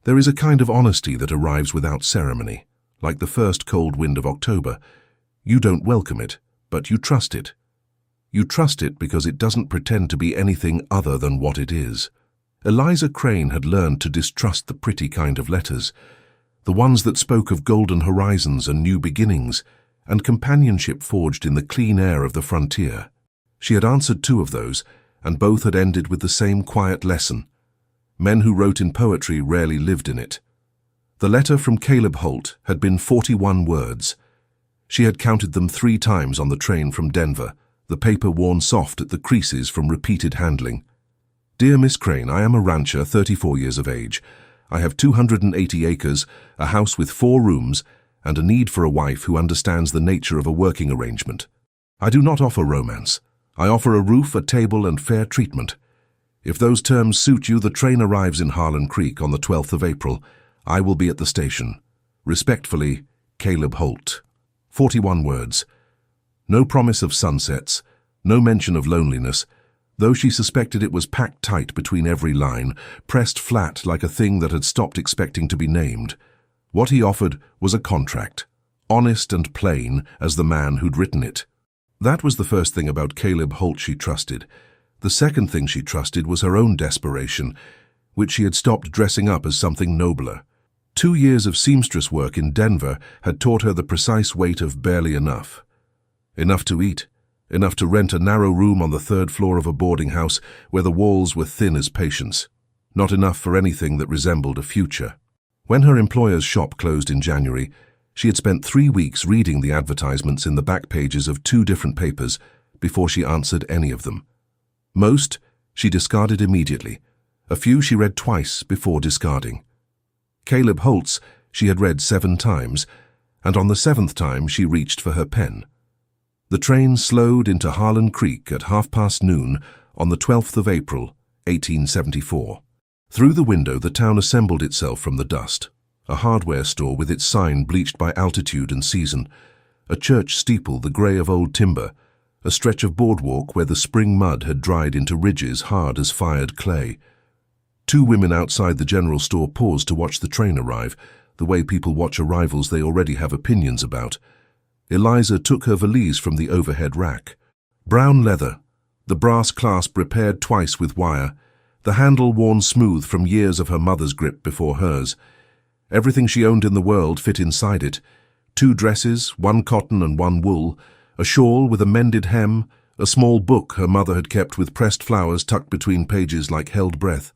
There is a kind of honesty that arrives without ceremony, like the first cold wind of October. You don't welcome it, but you trust it. You trust it because it doesn't pretend to be anything other than what it is. Eliza Crane had learned to distrust the pretty kind of letters, the ones that spoke of golden horizons and new beginnings, and companionship forged in the clean air of the frontier. She had answered 2 of those, and both had ended with the same quiet lesson. Men who wrote in poetry rarely lived in it. The letter from Caleb Holt had been 41 words. She had counted them 3 times on the train from Denver, the paper worn soft at the creases from repeated handling. Dear Miss Crane, I am a rancher, 34 years of age. I have 280 acres, a house with 4 rooms, and a need for a wife who understands the nature of a working arrangement. I do not offer romance. I offer a roof, a table, and fair treatment. If those terms suit you, the train arrives in Harlan Creek on the 12th of April. I will be at the station. Respectfully, Caleb Holt. 41 words. No promise of sunsets, no mention of loneliness, though she suspected it was packed tight between every line, pressed flat like a thing that had stopped expecting to be named. What he offered was a contract, honest and plain as the man who'd written it. That was the first thing about Caleb Holt she trusted. The second thing she trusted was her own desperation, which she had stopped dressing up as something nobler. 2 years of seamstress work in Denver had taught her the precise weight of barely enough. Enough to eat, enough to rent a narrow room on the 3rd floor of a boarding house where the walls were thin as patience. Not enough for anything that resembled a future. When her employer's shop closed in January, she had spent 3 weeks reading the advertisements in the back pages of 2 different papers before she answered any of them. Most she discarded immediately. A few she read twice before discarding. Caleb Holt's she had read 7 times, and on the 7th time she reached for her pen. The train slowed into Harlan Creek at noon on the 12th of April, 1874. Through the window the town assembled itself from the dust. A hardware store with its sign bleached by altitude and season, a church steeple the grey of old timber, a stretch of boardwalk where the spring mud had dried into ridges hard as fired clay. 2 women outside the general store paused to watch the train arrive, the way people watch arrivals they already have opinions about. Eliza took her valise from the overhead rack. Brown leather, the brass clasp repaired twice with wire, the handle worn smooth from years of her mother's grip before hers. Everything she owned in the world fit inside it. 2 dresses, 1 cotton and 1 wool, a shawl with a mended hem, a small book her mother had kept with pressed flowers tucked between pages like held breath,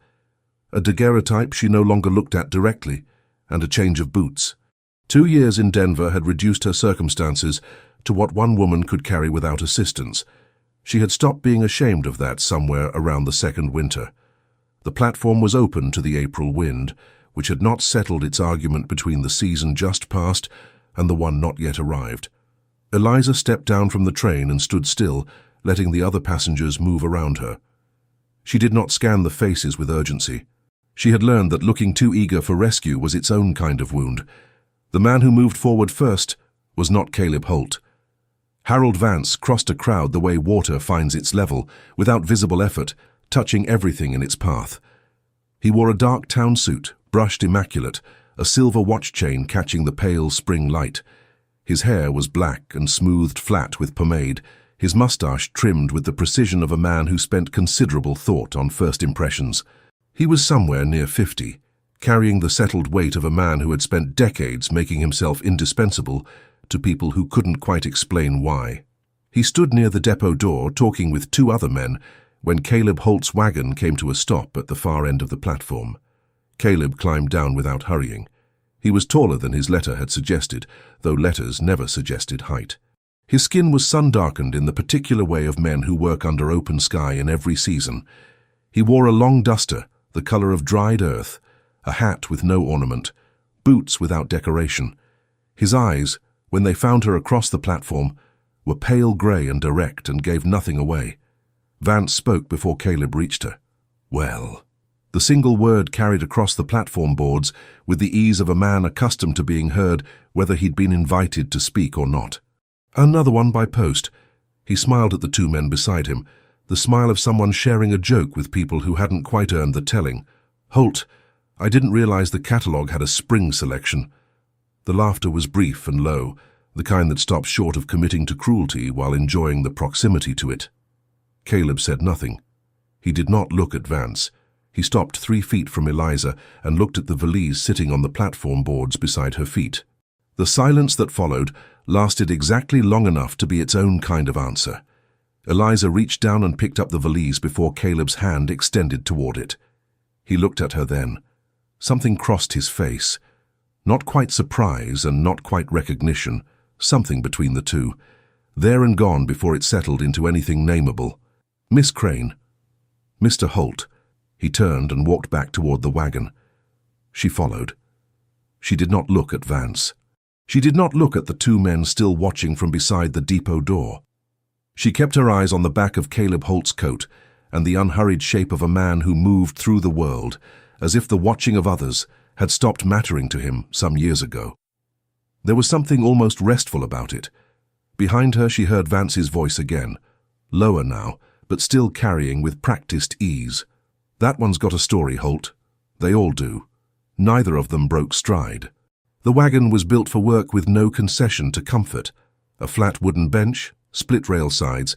a daguerreotype she no longer looked at directly, and a change of boots. 2 years in Denver had reduced her circumstances to what one woman could carry without assistance. She had stopped being ashamed of that somewhere around the 2nd winter. The platform was open to the April wind, which had not settled its argument between the season just past and the one not yet arrived. Eliza stepped down from the train and stood still, letting the other passengers move around her. She did not scan the faces with urgency. She had learned that looking too eager for rescue was its own kind of wound. The man who moved forward first was not Caleb Holt. Harold Vance crossed a crowd the way water finds its level, without visible effort, touching everything in its path. He wore a dark town suit, brushed immaculate, a silver watch chain catching the pale spring light. His hair was black and smoothed flat with pomade, his mustache trimmed with the precision of a man who spent considerable thought on first impressions. He was somewhere near 50, carrying the settled weight of a man who had spent decades making himself indispensable to people who couldn't quite explain why. He stood near the depot door talking with 2 other men when Caleb Holt's wagon came to a stop at the far end of the platform. Caleb climbed down without hurrying. He was taller than his letter had suggested, though letters never suggested height. His skin was sun-darkened in the particular way of men who work under open sky in every season. He wore a long duster, the color of dried earth, a hat with no ornament, boots without decoration. His eyes, when they found her across the platform, were pale grey and direct and gave nothing away. Vance spoke before Caleb reached her. "Well," the single word carried across the platform boards with the ease of a man accustomed to being heard whether he'd been invited to speak or not. "Another one by post." He smiled at the 2 men beside him, the smile of someone sharing a joke with people who hadn't quite earned the telling. "Holt, I didn't realize the catalogue had a spring selection. The laughter was brief and low, the kind that stops short of committing to cruelty while enjoying the proximity to it. Caleb said nothing. He did not look at Vance. He stopped 3 feet from Eliza and looked at the valise sitting on the platform boards beside her feet. The silence that followed lasted exactly long enough to be its own kind of answer. Eliza reached down and picked up the valise before Caleb's hand extended toward it. He looked at her then. Something crossed his face. Not quite surprise and not quite recognition, something between the two. There and gone before it settled into anything nameable. Miss Crane. Mr. Holt. He turned and walked back toward the wagon. She followed. She did not look at Vance. She did not look at the 2 men still watching from beside the depot door. She kept her eyes on the back of Caleb Holt's coat and the unhurried shape of a man who moved through the world, as if the watching of others had stopped mattering to him some years ago. There was something almost restful about it. Behind her she heard Vance's voice again, lower now, but still carrying with practiced ease. "That one's got a story, Holt. They all do." Neither of them broke stride. The wagon was built for work with no concession to comfort. A flat wooden bench, split rail sides,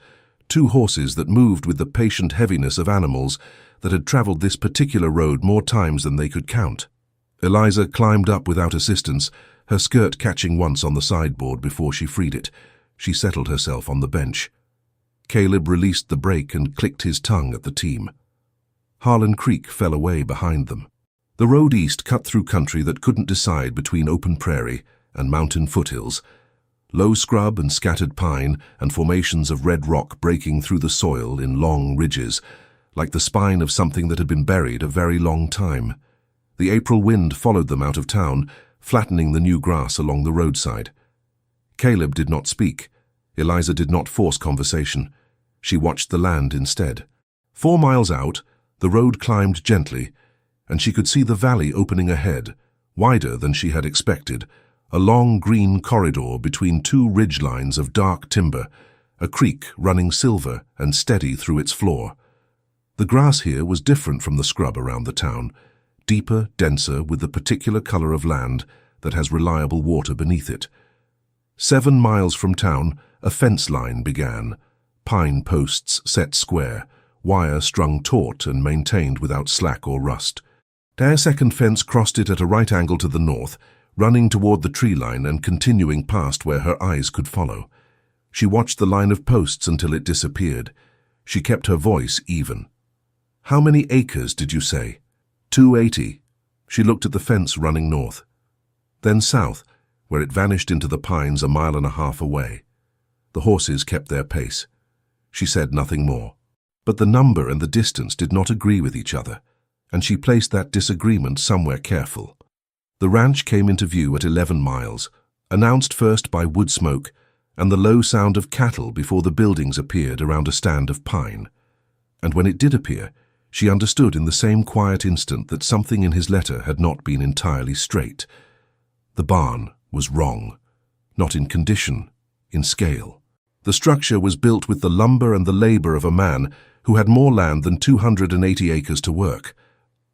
2 horses that moved with the patient heaviness of animals that had traveled this particular road more times than they could count. Eliza climbed up without assistance, her skirt catching once on the sideboard before she freed it. She settled herself on the bench. Caleb released the brake and clicked his tongue at the team. Harlan Creek fell away behind them. The road east cut through country that couldn't decide between open prairie and mountain foothills, low scrub and scattered pine and formations of red rock breaking through the soil in long ridges, like the spine of something that had been buried a very long time. The April wind followed them out of town, flattening the new grass along the roadside. Caleb did not speak. Eliza did not force conversation. She watched the land instead. 4 miles out, the road climbed gently, and she could see the valley opening ahead, wider than she had expected, a long green corridor between 2 ridgelines of dark timber, a creek running silver and steady through its floor. The grass here was different from the scrub around the town, deeper, denser, with the particular color of land that has reliable water beneath it. 7 miles from town, a fence line began, pine posts set square, wire strung taut and maintained without slack or rust. A second fence crossed it at a right angle to the north, running toward the tree line and continuing past where her eyes could follow. She watched the line of posts until it disappeared. She kept her voice even. "How many acres did you say?" 280. She looked at the fence running north. Then south, where it vanished into the pines a mile and a half away. The horses kept their pace. She said nothing more. But the number and the distance did not agree with each other, and she placed that disagreement somewhere careful. The ranch came into view at 11 miles, announced first by wood smoke and the low sound of cattle before the buildings appeared around a stand of pine. And when it did appear, she understood in the same quiet instant that something in his letter had not been entirely straight. The barn was wrong, not in condition, in scale. The structure was built with the lumber and the labor of a man who had more land than 280 acres to work.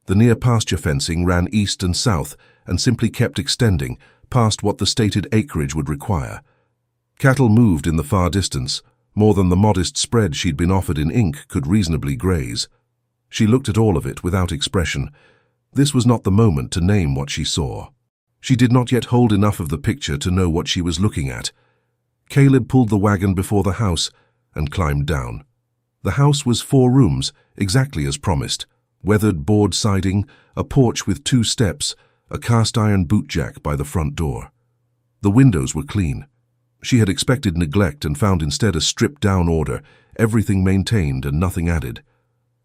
The near pasture fencing ran east and south and simply kept extending past what the stated acreage would require. Cattle moved in the far distance, more than the modest spread she'd been offered in ink could reasonably graze. She looked at all of it without expression. This was not the moment to name what she saw. She did not yet hold enough of the picture to know what she was looking at. Caleb pulled the wagon before the house and climbed down. The house was 4 rooms, exactly as promised. Weathered board siding, a porch with 2 steps, a cast-iron bootjack by the front door. The windows were clean. She had expected neglect and found instead a stripped-down order, everything maintained and nothing added.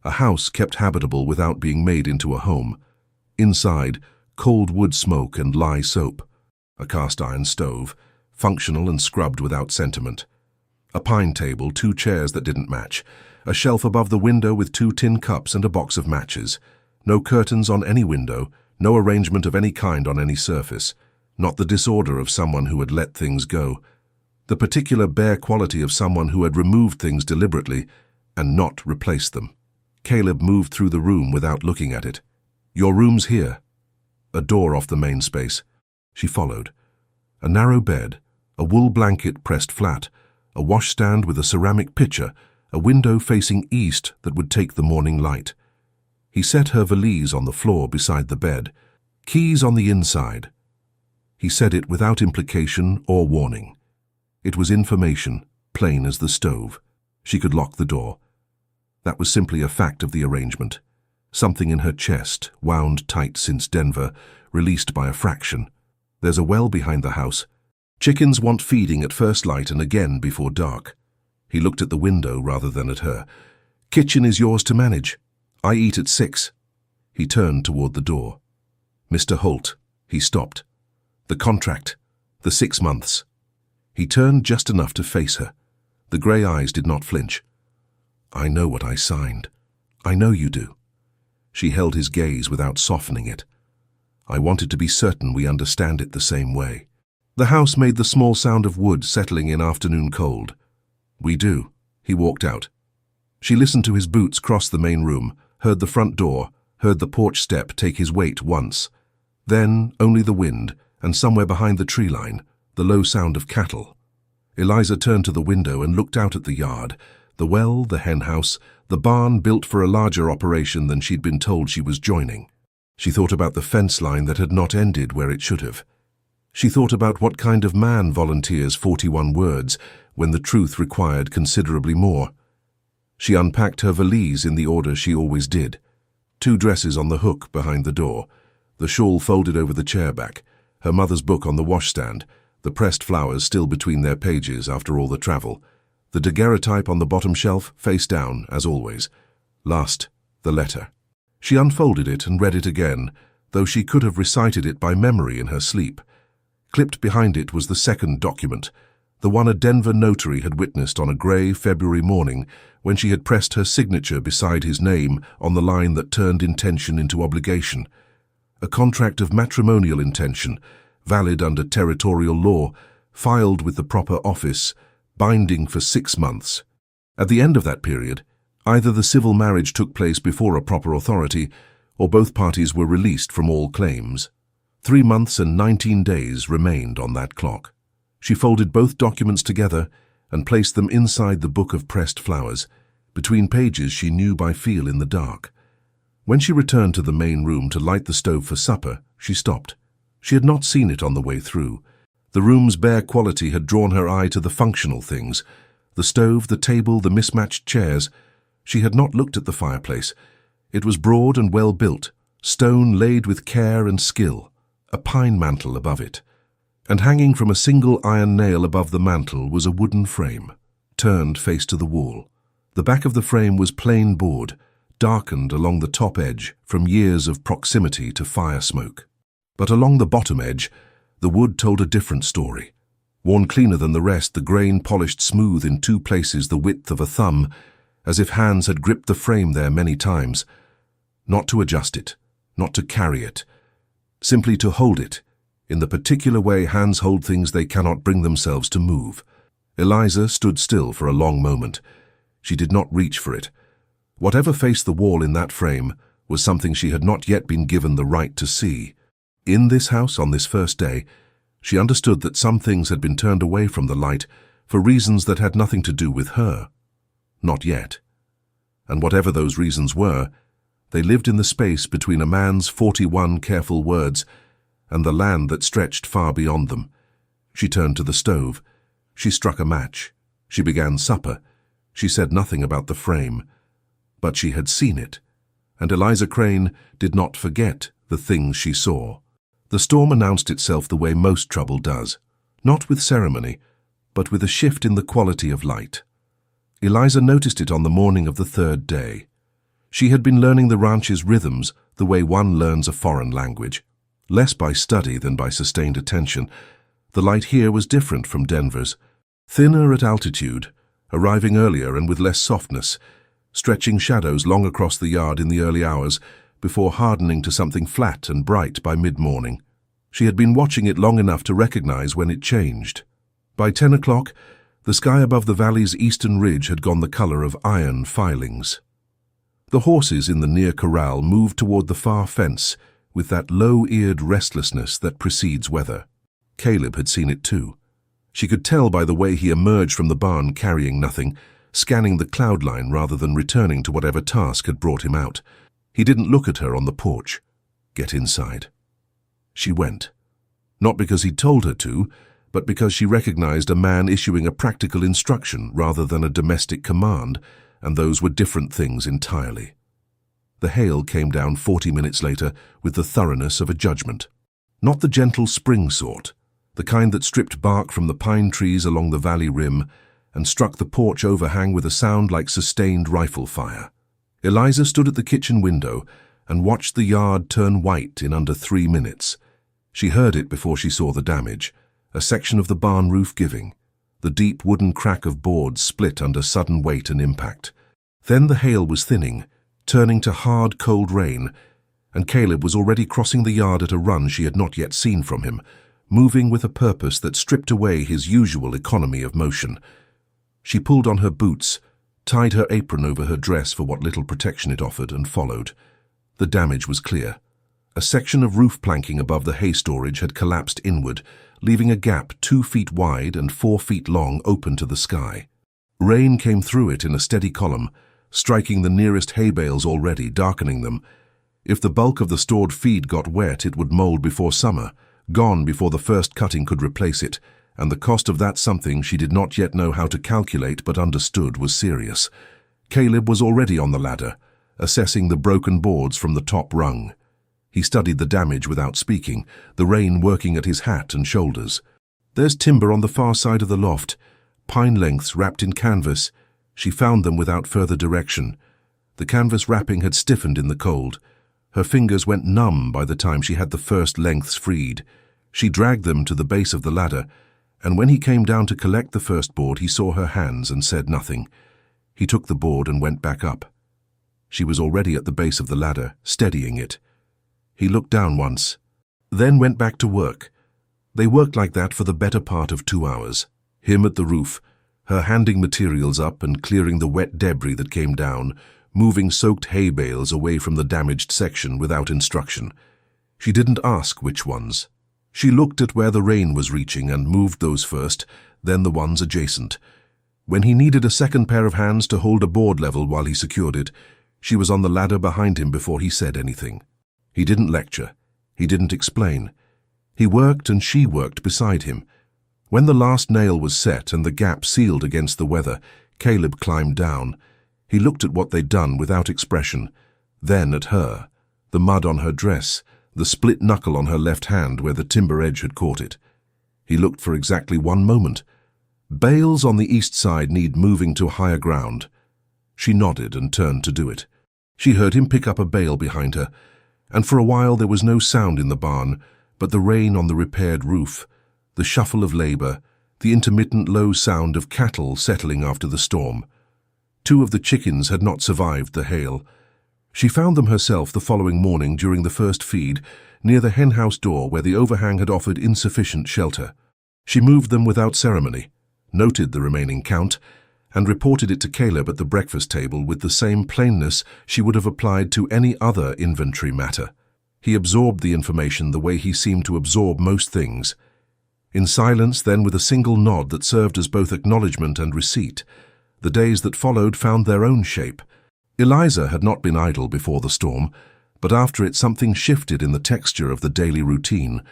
A house kept habitable without being made into a home. Inside, cold wood smoke and lye soap. A cast-iron stove, functional and scrubbed without sentiment. A pine table, 2 chairs that didn't match. A shelf above the window with 2 tin cups and a box of matches. No curtains on any window, no arrangement of any kind on any surface. Not the disorder of someone who had let things go. The particular bare quality of someone who had removed things deliberately and not replaced them. Caleb moved through the room without looking at it. "Your room's here," a door off the main space. She followed. A narrow bed, a wool blanket pressed flat, a washstand with a ceramic pitcher, a window facing east that would take the morning light. He set her valise on the floor beside the bed, keys on the inside. He said it without implication or warning. It was information, plain as the stove. She could lock the door. That was simply a fact of the arrangement. Something in her chest, wound tight since Denver, released by a fraction. There's a well behind the house. Chickens want feeding at first light and again before dark. He looked at the window rather than at her. Kitchen is yours to manage. I eat at 6. He turned toward the door. Mr. Holt. He stopped. The contract. The 6 months. He turned just enough to face her. The grey eyes did not flinch. I know what I signed. I know you do. She held his gaze without softening it. I wanted to be certain we understand it the same way. The house made the small sound of wood settling in afternoon cold. We do. He walked out. She listened to his boots cross the main room, heard the front door, heard the porch step take his weight once. Then only the wind, and somewhere behind the tree line, the low sound of cattle. Eliza turned to the window and looked out at the yard, the well, the hen house, the barn built for a larger operation than she'd been told she was joining. She thought about the fence line that had not ended where it should have. She thought about what kind of man volunteers 41 words when the truth required considerably more. She unpacked her valise in the order she always did. 2 dresses on the hook behind the door, the shawl folded over the chair back, her mother's book on the washstand, the pressed flowers still between their pages after all the travel, the daguerreotype on the bottom shelf, face down, as always. Last, the letter. She unfolded it and read it again, though she could have recited it by memory in her sleep. Clipped behind it was the second document, the one a Denver notary had witnessed on a grey February morning when she had pressed her signature beside his name on the line that turned intention into obligation. A contract of matrimonial intention, valid under territorial law, filed with the proper office, binding for 6 months. At the end of that period, either the civil marriage took place before a proper authority, or both parties were released from all claims. 3 months and 19 days remained on that clock. She folded both documents together and placed them inside the book of pressed flowers, between pages she knew by feel in the dark. When she returned to the main room to light the stove for supper, she stopped. She had not seen it on the way through. The room's bare quality had drawn her eye to the functional things, the stove, the table, the mismatched chairs. She had not looked at the fireplace. It was broad and well built, stone laid with care and skill, a pine mantle above it. And hanging from a single iron nail above the mantle was a wooden frame, turned face to the wall. The back of the frame was plain board, darkened along the top edge from years of proximity to fire smoke. But along the bottom edge, the wood told a different story. Worn cleaner than the rest, the grain polished smooth in 2 places the width of a thumb, as if hands had gripped the frame there many times. Not to adjust it, not to carry it, simply to hold it, in the particular way hands hold things they cannot bring themselves to move. Eliza stood still for a long moment. She did not reach for it. Whatever faced the wall in that frame was something she had not yet been given the right to see. In this house, on this first day, she understood that some things had been turned away from the light for reasons that had nothing to do with her. Not yet. And whatever those reasons were, they lived in the space between a man's 41 careful words and the land that stretched far beyond them. She turned to the stove. She struck a match. She began supper. She said nothing about the frame. But she had seen it, and Eliza Crane did not forget the things she saw. The storm announced itself the way most trouble does, not with ceremony, but with a shift in the quality of light. Eliza noticed it on the morning of the 3rd day. She had been learning the ranch's rhythms the way one learns a foreign language, less by study than by sustained attention. The light here was different from Denver's, thinner at altitude, arriving earlier and with less softness, stretching shadows long across the yard in the early hours before hardening to something flat and bright by mid-morning. She had been watching it long enough to recognize when it changed. By 10 o'clock, the sky above the valley's eastern ridge had gone the color of iron filings. The horses in the near corral moved toward the far fence, with that low-eared restlessness that precedes weather. Caleb had seen it too. She could tell by the way he emerged from the barn carrying nothing, scanning the cloud line rather than returning to whatever task had brought him out. He didn't look at her on the porch. Get inside. She went. Not because he'd told her to, but because she recognized a man issuing a practical instruction rather than a domestic command, and those were different things entirely. The hail came down 40 minutes later with the thoroughness of a judgment. Not the gentle spring sort, the kind that stripped bark from the pine trees along the valley rim and struck the porch overhang with a sound like sustained rifle fire. Eliza stood at the kitchen window and watched the yard turn white in under 3 minutes. She heard it before she saw the damage, a section of the barn roof giving, the deep wooden crack of boards split under sudden weight and impact. Then the hail was thinning, turning to hard, cold rain, and Caleb was already crossing the yard at a run she had not yet seen from him, moving with a purpose that stripped away his usual economy of motion. She pulled on her boots, tied her apron over her dress for what little protection it offered, and followed. The damage was clear. A section of roof planking above the hay storage had collapsed inward, leaving a gap 2 feet wide and 4 feet long open to the sky. Rain came through it in a steady column, striking the nearest hay bales already, darkening them. If the bulk of the stored feed got wet, it would mold before summer, gone before the first cutting could replace it, and the cost of that something she did not yet know how to calculate but understood was serious. Caleb was already on the ladder, assessing the broken boards from the top rung. He studied the damage without speaking, the rain working at his hat and shoulders. There's timber on the far side of the loft, pine lengths wrapped in canvas. She found them without further direction. The canvas wrapping had stiffened in the cold. Her fingers went numb by the time she had the first lengths freed. She dragged them to the base of the ladder, and when he came down to collect the first board, he saw her hands and said nothing. He took the board and went back up. She was already at the base of the ladder, steadying it. He looked down once, then went back to work. They worked like that for the better part of 2 hours. Him at the roof, her handing materials up and clearing the wet debris that came down, moving soaked hay bales away from the damaged section without instruction. She didn't ask which ones. She looked at where the rain was reaching and moved those first, then the ones adjacent. When he needed a second pair of hands to hold a board level while he secured it, she was on the ladder behind him before he said anything. He didn't lecture. He didn't explain. He worked and she worked beside him. When the last nail was set and the gap sealed against the weather, Caleb climbed down. He looked at what they'd done without expression, then at her, the mud on her dress, the split knuckle on her left hand where the timber edge had caught it. He looked for exactly 1 moment. Bales on the east side need moving to higher ground. She nodded and turned to do it. She heard him pick up a bale behind her, and for a while there was no sound in the barn but the rain on the repaired roof, the shuffle of labor, the intermittent low sound of cattle settling after the storm. 2 of the chickens had not survived the hail. She found them herself the following morning during the first feed, near the henhouse door where the overhang had offered insufficient shelter. She moved them without ceremony, noted the remaining count, and reported it to Caleb at the breakfast table with the same plainness she would have applied to any other inventory matter. He absorbed the information the way he seemed to absorb most things. In silence, then with a single nod that served as both acknowledgement and receipt, the days that followed found their own shape. Eliza had not been idle before the storm, but after it something shifted in the texture of the daily routine,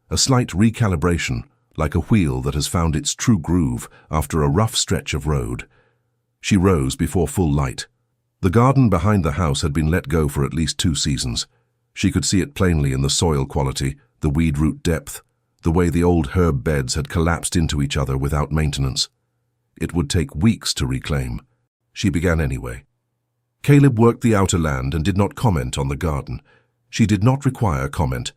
a slight recalibration, like a wheel that has found its true groove after a rough stretch of road. She rose before full light. The garden behind the house had been let go for at least 2 seasons. She could see it plainly in the soil quality, the weed root depth, the way the old herb beds had collapsed into each other without maintenance. It would take weeks to reclaim. She began anyway. Caleb worked the outer land and did not comment on the garden. She did not require comment,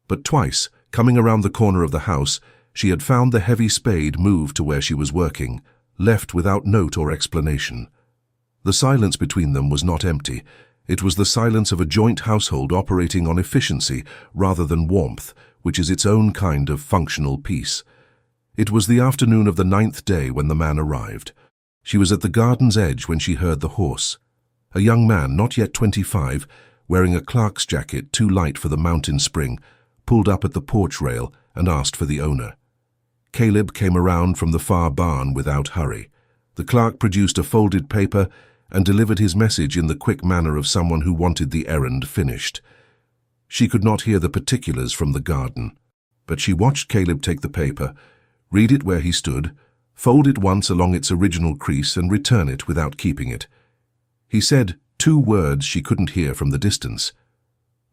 but twice, coming around the corner of the house, she had found the heavy spade moved to where she was working, left without note or explanation. The silence between them was not empty. It was the silence of a joint household operating on efficiency rather than warmth, which is its own kind of functional peace. It was the afternoon of the 9th day when the man arrived. She was at the garden's edge when she heard the horse. A young man, not yet 25, wearing a clerk's jacket too light for the mountain spring, pulled up at the porch rail and asked for the owner. Caleb came around from the far barn without hurry. The clerk produced a folded paper and delivered his message in the quick manner of someone who wanted the errand finished. She could not hear the particulars from the garden, but she watched Caleb take the paper, read it where he stood, fold it once along its original crease and return it without keeping it. He said 2 words she couldn't hear from the distance.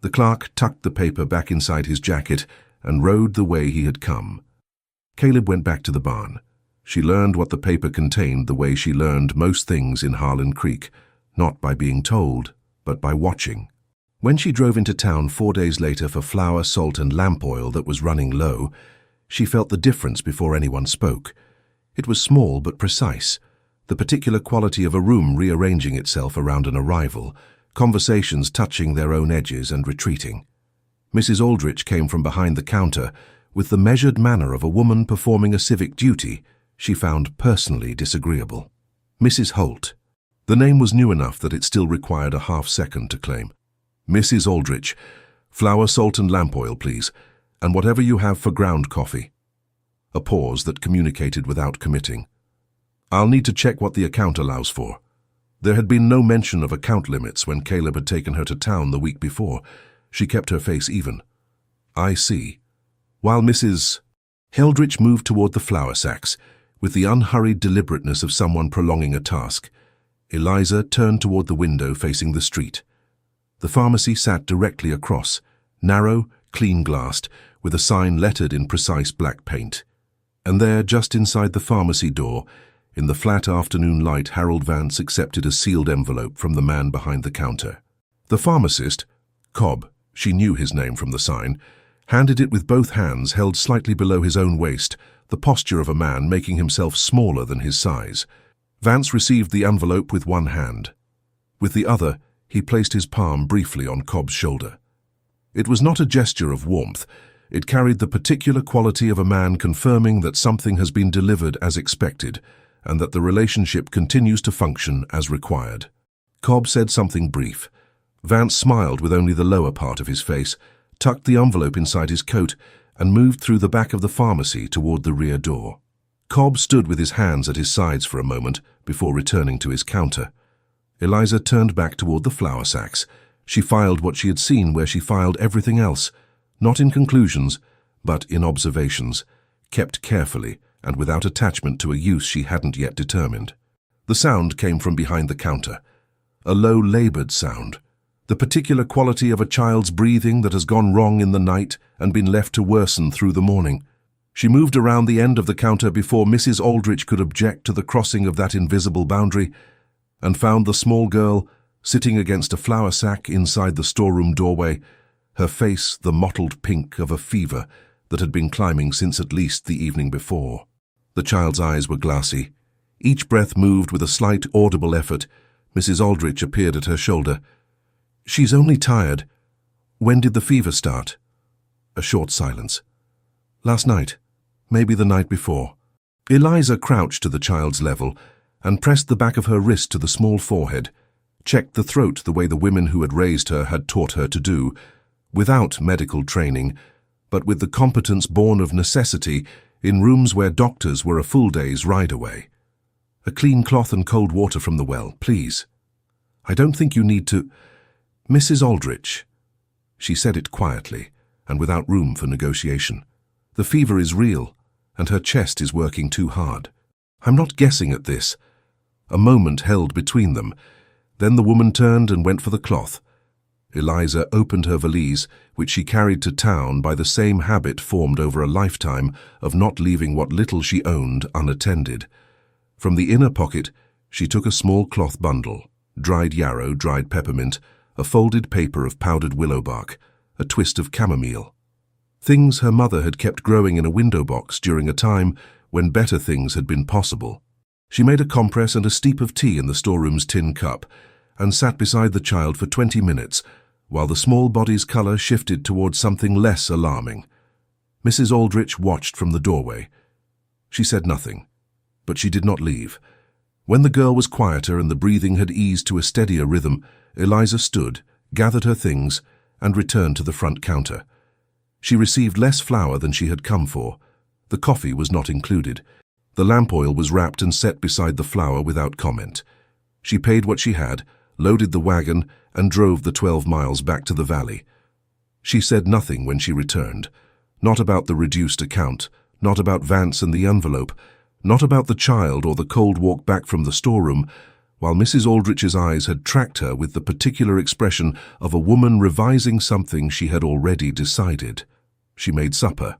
The clerk tucked the paper back inside his jacket and rode the way he had come. Caleb went back to the barn. She learned what the paper contained the way she learned most things in Harlan Creek, not by being told, but by watching. When she drove into town 4 days later for flour, salt, and lamp oil that was running low, she felt the difference before anyone spoke. It was small but precise, the particular quality of a room rearranging itself around an arrival, conversations touching their own edges and retreating. Mrs. Aldrich came from behind the counter with the measured manner of a woman performing a civic duty she found personally disagreeable. Mrs. Holt. The name was new enough that it still required a half-second to claim. Mrs. Aldrich, flour, salt, and lamp oil, please, and whatever you have for ground coffee. A pause that communicated without committing. I'll need to check what the account allows for. There had been no mention of account limits when Caleb had taken her to town the week before. She kept her face even. I see. While Mrs. Aldrich moved toward the flour sacks, with the unhurried deliberateness of someone prolonging a task, Eliza turned toward the window facing the street. The pharmacy sat directly across, narrow, clean-glassed, with a sign lettered in precise black paint. And there, just inside the pharmacy door, in the flat afternoon light, Harold Vance accepted a sealed envelope from the man behind the counter. The pharmacist, Cobb, she knew his name from the sign, handed it with both hands held slightly below his own waist, the posture of a man making himself smaller than his size. Vance received the envelope with one hand. With the other, he placed his palm briefly on Cobb's shoulder. It was not a gesture of warmth. It carried the particular quality of a man confirming that something has been delivered as expected, and that the relationship continues to function as required. Cobb said something brief. Vance smiled with only the lower part of his face, tucked the envelope inside his coat, and moved through the back of the pharmacy toward the rear door. Cobb stood with his hands at his sides for a moment before returning to his counter. Eliza turned back toward the flour sacks. She filed what she had seen where she filed everything else, not in conclusions, but in observations, kept carefully and without attachment to a use she hadn't yet determined. The sound came from behind the counter, a low, labored sound, the particular quality of a child's breathing that has gone wrong in the night and been left to worsen through the morning. She moved around the end of the counter before Mrs. Aldrich could object to the crossing of that invisible boundary, and found the small girl sitting against a flour sack inside the storeroom doorway, her face the mottled pink of a fever that had been climbing since at least the evening before. The child's eyes were glassy. Each breath moved with a slight, audible effort. Mrs. Aldrich appeared at her shoulder. "She's only tired. When did the fever start?" A short silence. "Last night. Maybe the night before." Eliza crouched to the child's level and pressed the back of her wrist to the small forehead, checked the throat the way the women who had raised her had taught her to do, without medical training, but with the competence born of necessity in rooms where doctors were a full day's ride away. "A clean cloth and cold water from the well, please. I don't think you need to—" "Mrs. Aldrich." She said it quietly and without room for negotiation. "The fever is real, and her chest is working too hard. I'm not guessing at this." A moment held between them. Then the woman turned and went for the cloth. Eliza opened her valise, which she carried to town by the same habit formed over a lifetime of not leaving what little she owned unattended. From the inner pocket, she took a small cloth bundle, dried yarrow, dried peppermint, a folded paper of powdered willow bark, a twist of chamomile. Things her mother had kept growing in a window box during a time when better things had been possible. She made a compress and a steep of tea in the storeroom's tin cup and sat beside the child for 20 minutes while the small body's color shifted towards something less alarming. Mrs. Aldrich watched from the doorway. She said nothing, but she did not leave. When the girl was quieter and the breathing had eased to a steadier rhythm, Eliza stood, gathered her things, and returned to the front counter. She received less flour than she had come for. The coffee was not included. The lamp oil was wrapped and set beside the flour without comment. She paid what she had, loaded the wagon, and drove the 12 miles back to the valley. She said nothing when she returned. Not about the reduced account, not about Vance and the envelope, not about the child or the cold walk back from the storeroom, while Mrs. Aldrich's eyes had tracked her with the particular expression of a woman revising something she had already decided. She made supper.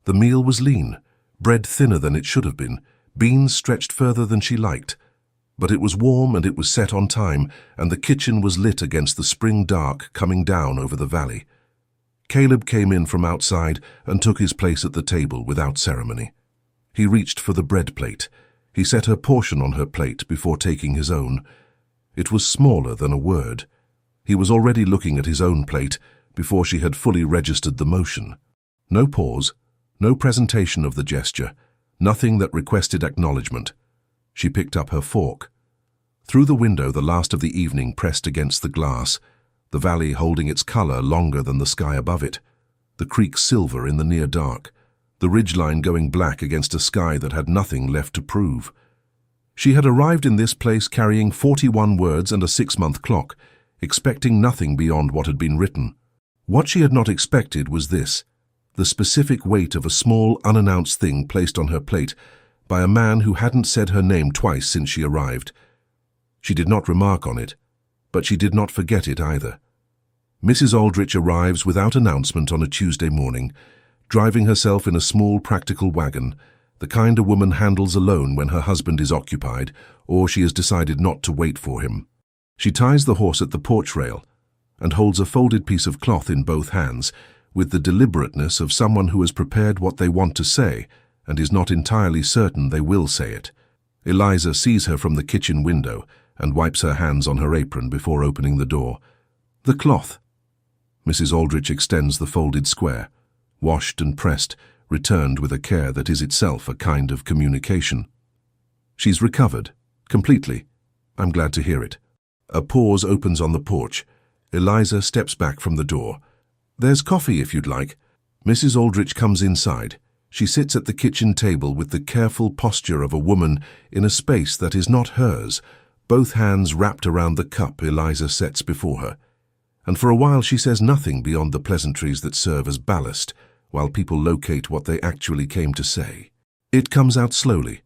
The meal was lean, bread thinner than it should have been, beans stretched further than she liked. But it was warm and it was set on time, and the kitchen was lit against the spring dark coming down over the valley. Caleb came in from outside and took his place at the table without ceremony. He reached for the bread plate. He set her portion on her plate before taking his own. It was smaller than a word. He was already looking at his own plate before she had fully registered the motion. No pause, no presentation of the gesture, nothing that requested acknowledgement. She picked up her fork. Through the window, the last of the evening pressed against the glass, the valley holding its color longer than the sky above it, the creek silver in the near dark, the ridgeline going black against a sky that had nothing left to prove. She had arrived in this place carrying 41 words and a 6-month clock, expecting nothing beyond what had been written. What she had not expected was this, the specific weight of a small, unannounced thing placed on her plate by a man who hadn't said her name twice since she arrived. She did not remark on it, but she did not forget it either. Mrs. Aldrich arrives without announcement on a Tuesday morning, driving herself in a small practical wagon, the kind a woman handles alone when her husband is occupied or she has decided not to wait for him. She ties the horse at the porch rail and holds a folded piece of cloth in both hands with the deliberateness of someone who has prepared what they want to say and is not entirely certain they will say it. Eliza sees her from the kitchen window and wipes her hands on her apron before opening the door. The cloth. Mrs. Aldrich extends the folded square, washed and pressed, returned with a care that is itself a kind of communication. She's recovered, completely. I'm glad to hear it. A pause opens on the porch. Eliza steps back from the door. There's coffee if you'd like. Mrs. Aldrich comes inside. She sits at the kitchen table with the careful posture of a woman in a space that is not hers, both hands wrapped around the cup Eliza sets before her. And for a while she says nothing beyond the pleasantries that serve as ballast, while people locate what they actually came to say. It comes out slowly,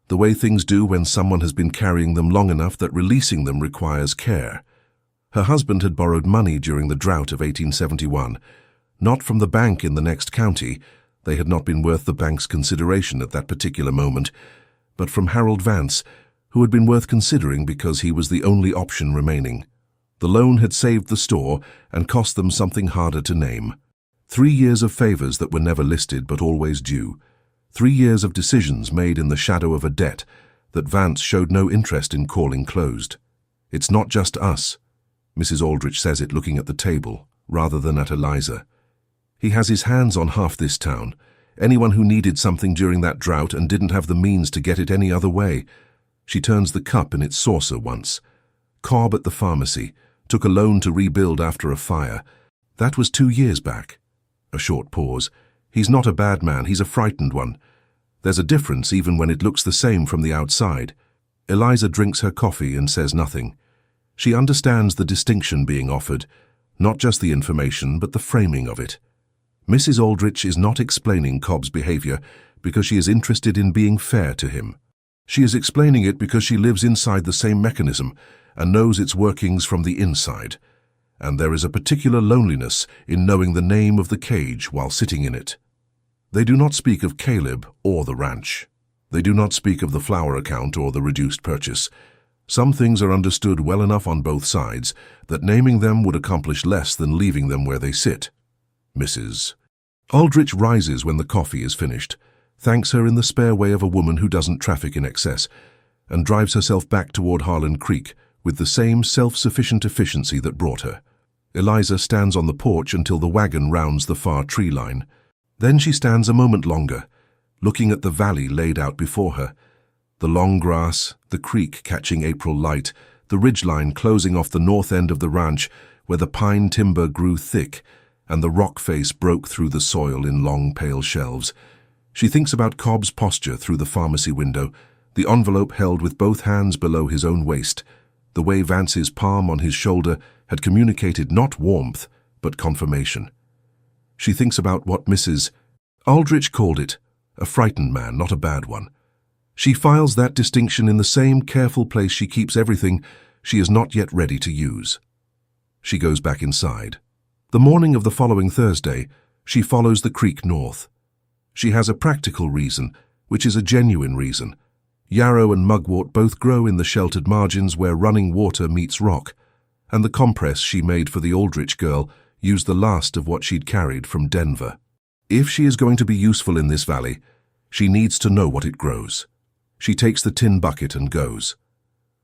the way things do when someone has been carrying them long enough that releasing them requires care. Her husband had borrowed money during the drought of 1871, not from the bank in the next county, they had not been worth the bank's consideration at that particular moment, but from Harold Vance, who had been worth considering because he was the only option remaining. The loan had saved the store and cost them something harder to name. 3 years of favors that were never listed but always due. 3 years of decisions made in the shadow of a debt that Vance showed no interest in calling closed. It's not just us. Mrs. Aldrich says it looking at the table, rather than at Eliza. He has his hands on half this town. Anyone who needed something during that drought and didn't have the means to get it any other way. She turns the cup in its saucer once. Cobb at the pharmacy took a loan to rebuild after a fire. That was 2 years back. A short pause. He's not a bad man, he's a frightened one. There's a difference even when it looks the same from the outside. Eliza drinks her coffee and says nothing. She understands the distinction being offered, not just the information but the framing of it. Mrs. Aldrich is not explaining Cobb's behavior because she is interested in being fair to him. She is explaining it because she lives inside the same mechanism and knows its workings from the inside. And there is a particular loneliness in knowing the name of the cage while sitting in it. They do not speak of Caleb or the ranch. They do not speak of the flour account or the reduced purchase. Some things are understood well enough on both sides that naming them would accomplish less than leaving them where they sit. Mrs. Aldrich rises when the coffee is finished, thanks her in the spare way of a woman who doesn't traffic in excess, and drives herself back toward Harlan Creek with the same self-sufficient efficiency that brought her. Eliza stands on the porch until the wagon rounds the far tree line. Then she stands a moment longer, looking at the valley laid out before her. The long grass, the creek catching April light, the ridgeline closing off the north end of the ranch where the pine timber grew thick and the rock face broke through the soil in long, pale shelves. She thinks about Cobb's posture through the pharmacy window, the envelope held with both hands below his own waist, the way Vance's palm on his shoulder had communicated not warmth, but confirmation. She thinks about what Mrs. Aldrich called it, a frightened man, not a bad one. She files that distinction in the same careful place she keeps everything she is not yet ready to use. She goes back inside. The morning of the following Thursday, she follows the creek north. She has a practical reason, which is a genuine reason. Yarrow and mugwort both grow in the sheltered margins where running water meets rock, and the compress she made for the Aldrich girl used the last of what she'd carried from Denver. If she is going to be useful in this valley, she needs to know what it grows. She takes the tin bucket and goes.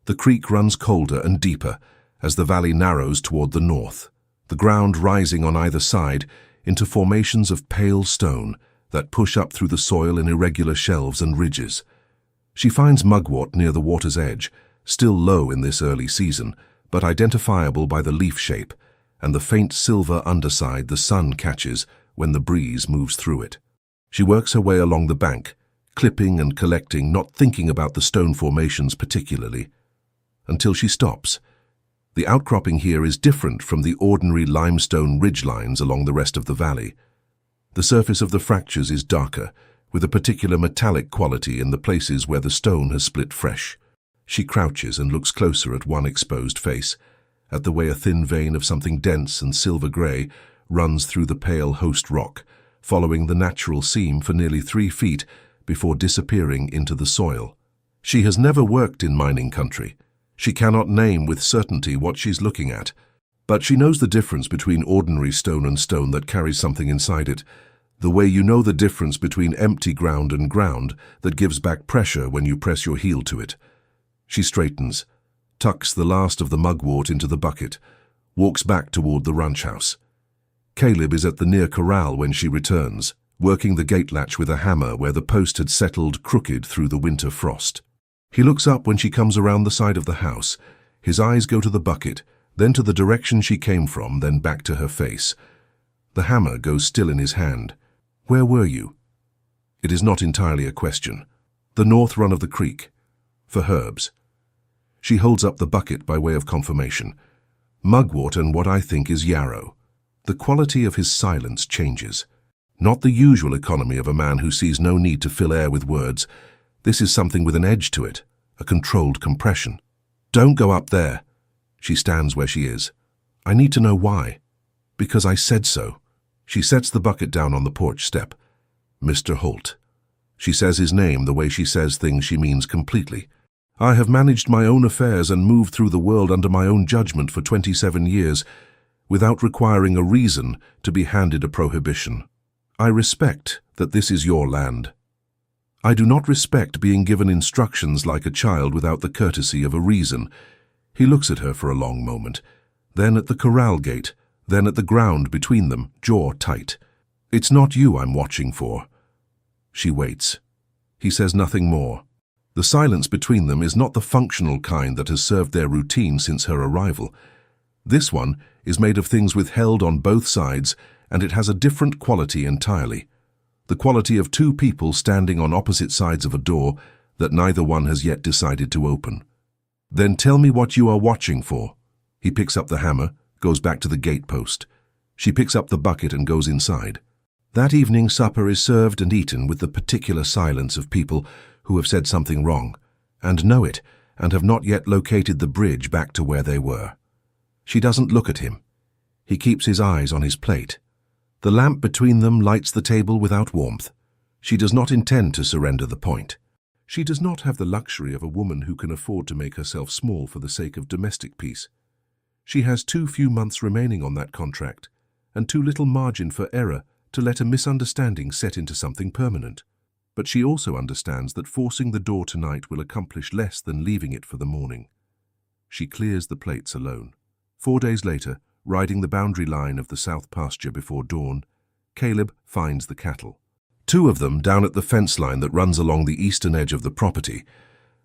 The creek runs colder and deeper as the valley narrows toward the north, the ground rising on either side into formations of pale stone that push up through the soil in irregular shelves and ridges. She finds mugwort near the water's edge, still low in this early season, but identifiable by the leaf shape and the faint silver underside the sun catches when the breeze moves through it. She works her way along the bank, clipping and collecting, not thinking about the stone formations particularly, until she stops. The outcropping here is different from the ordinary limestone ridgelines along the rest of the valley. The surface of the fractures is darker, with a particular metallic quality in the places where the stone has split fresh. She crouches and looks closer at one exposed face, at the way a thin vein of something dense and silver-grey runs through the pale host rock, following the natural seam for nearly 3 feet before disappearing into the soil. She has never worked in mining country. She cannot name with certainty what she's looking at, but she knows the difference between ordinary stone and stone that carries something inside it, the way you know the difference between empty ground and ground that gives back pressure when you press your heel to it. She straightens, tucks the last of the mugwort into the bucket, walks back toward the ranch house. Caleb is at the near corral when she returns, working the gate latch with a hammer where the post had settled crooked through the winter frost. He looks up when she comes around the side of the house. His eyes go to the bucket, then to the direction she came from, then back to her face. The hammer goes still in his hand. "Where were you?" It is not entirely a question. The north run of the creek. For herbs. She holds up the bucket by way of confirmation. Mugwort and what I think is yarrow. The quality of his silence changes. Not the usual economy of a man who sees no need to fill air with words. This is something with an edge to it, a controlled compression. "Don't go up there." She stands where she is. "I need to know why." "Because I said so." She sets the bucket down on the porch step. "Mr. Holt." She says his name the way she says things she means completely. "I have managed my own affairs and moved through the world under my own judgment for 27 years, without requiring a reason to be handed a prohibition. I respect that this is your land. I do not respect being given instructions like a child without the courtesy of a reason." He looks at her for a long moment, then at the corral gate, then at the ground between them, jaw tight. "It's not you I'm watching for." She waits. He says nothing more. The silence between them is not the functional kind that has served their routine since her arrival. This one is made of things withheld on both sides, and it has a different quality entirely. The quality of two people standing on opposite sides of a door that neither one has yet decided to open. "Then tell me what you are watching for." He picks up the hammer, goes back to the gatepost. She picks up the bucket and goes inside. That evening supper is served and eaten with the particular silence of people who have said something wrong, and know it, and have not yet located the bridge back to where they were. She doesn't look at him. He keeps his eyes on his plate. The lamp between them lights the table without warmth. She does not intend to surrender the point. She does not have the luxury of a woman who can afford to make herself small for the sake of domestic peace. She has too few months remaining on that contract, and too little margin for error to let a misunderstanding set into something permanent. But she also understands that forcing the door tonight will accomplish less than leaving it for the morning. She clears the plates alone. 4 days later, riding the boundary line of the south pasture before dawn, Caleb finds the cattle. 2 of them down at the fence line that runs along the eastern edge of the property,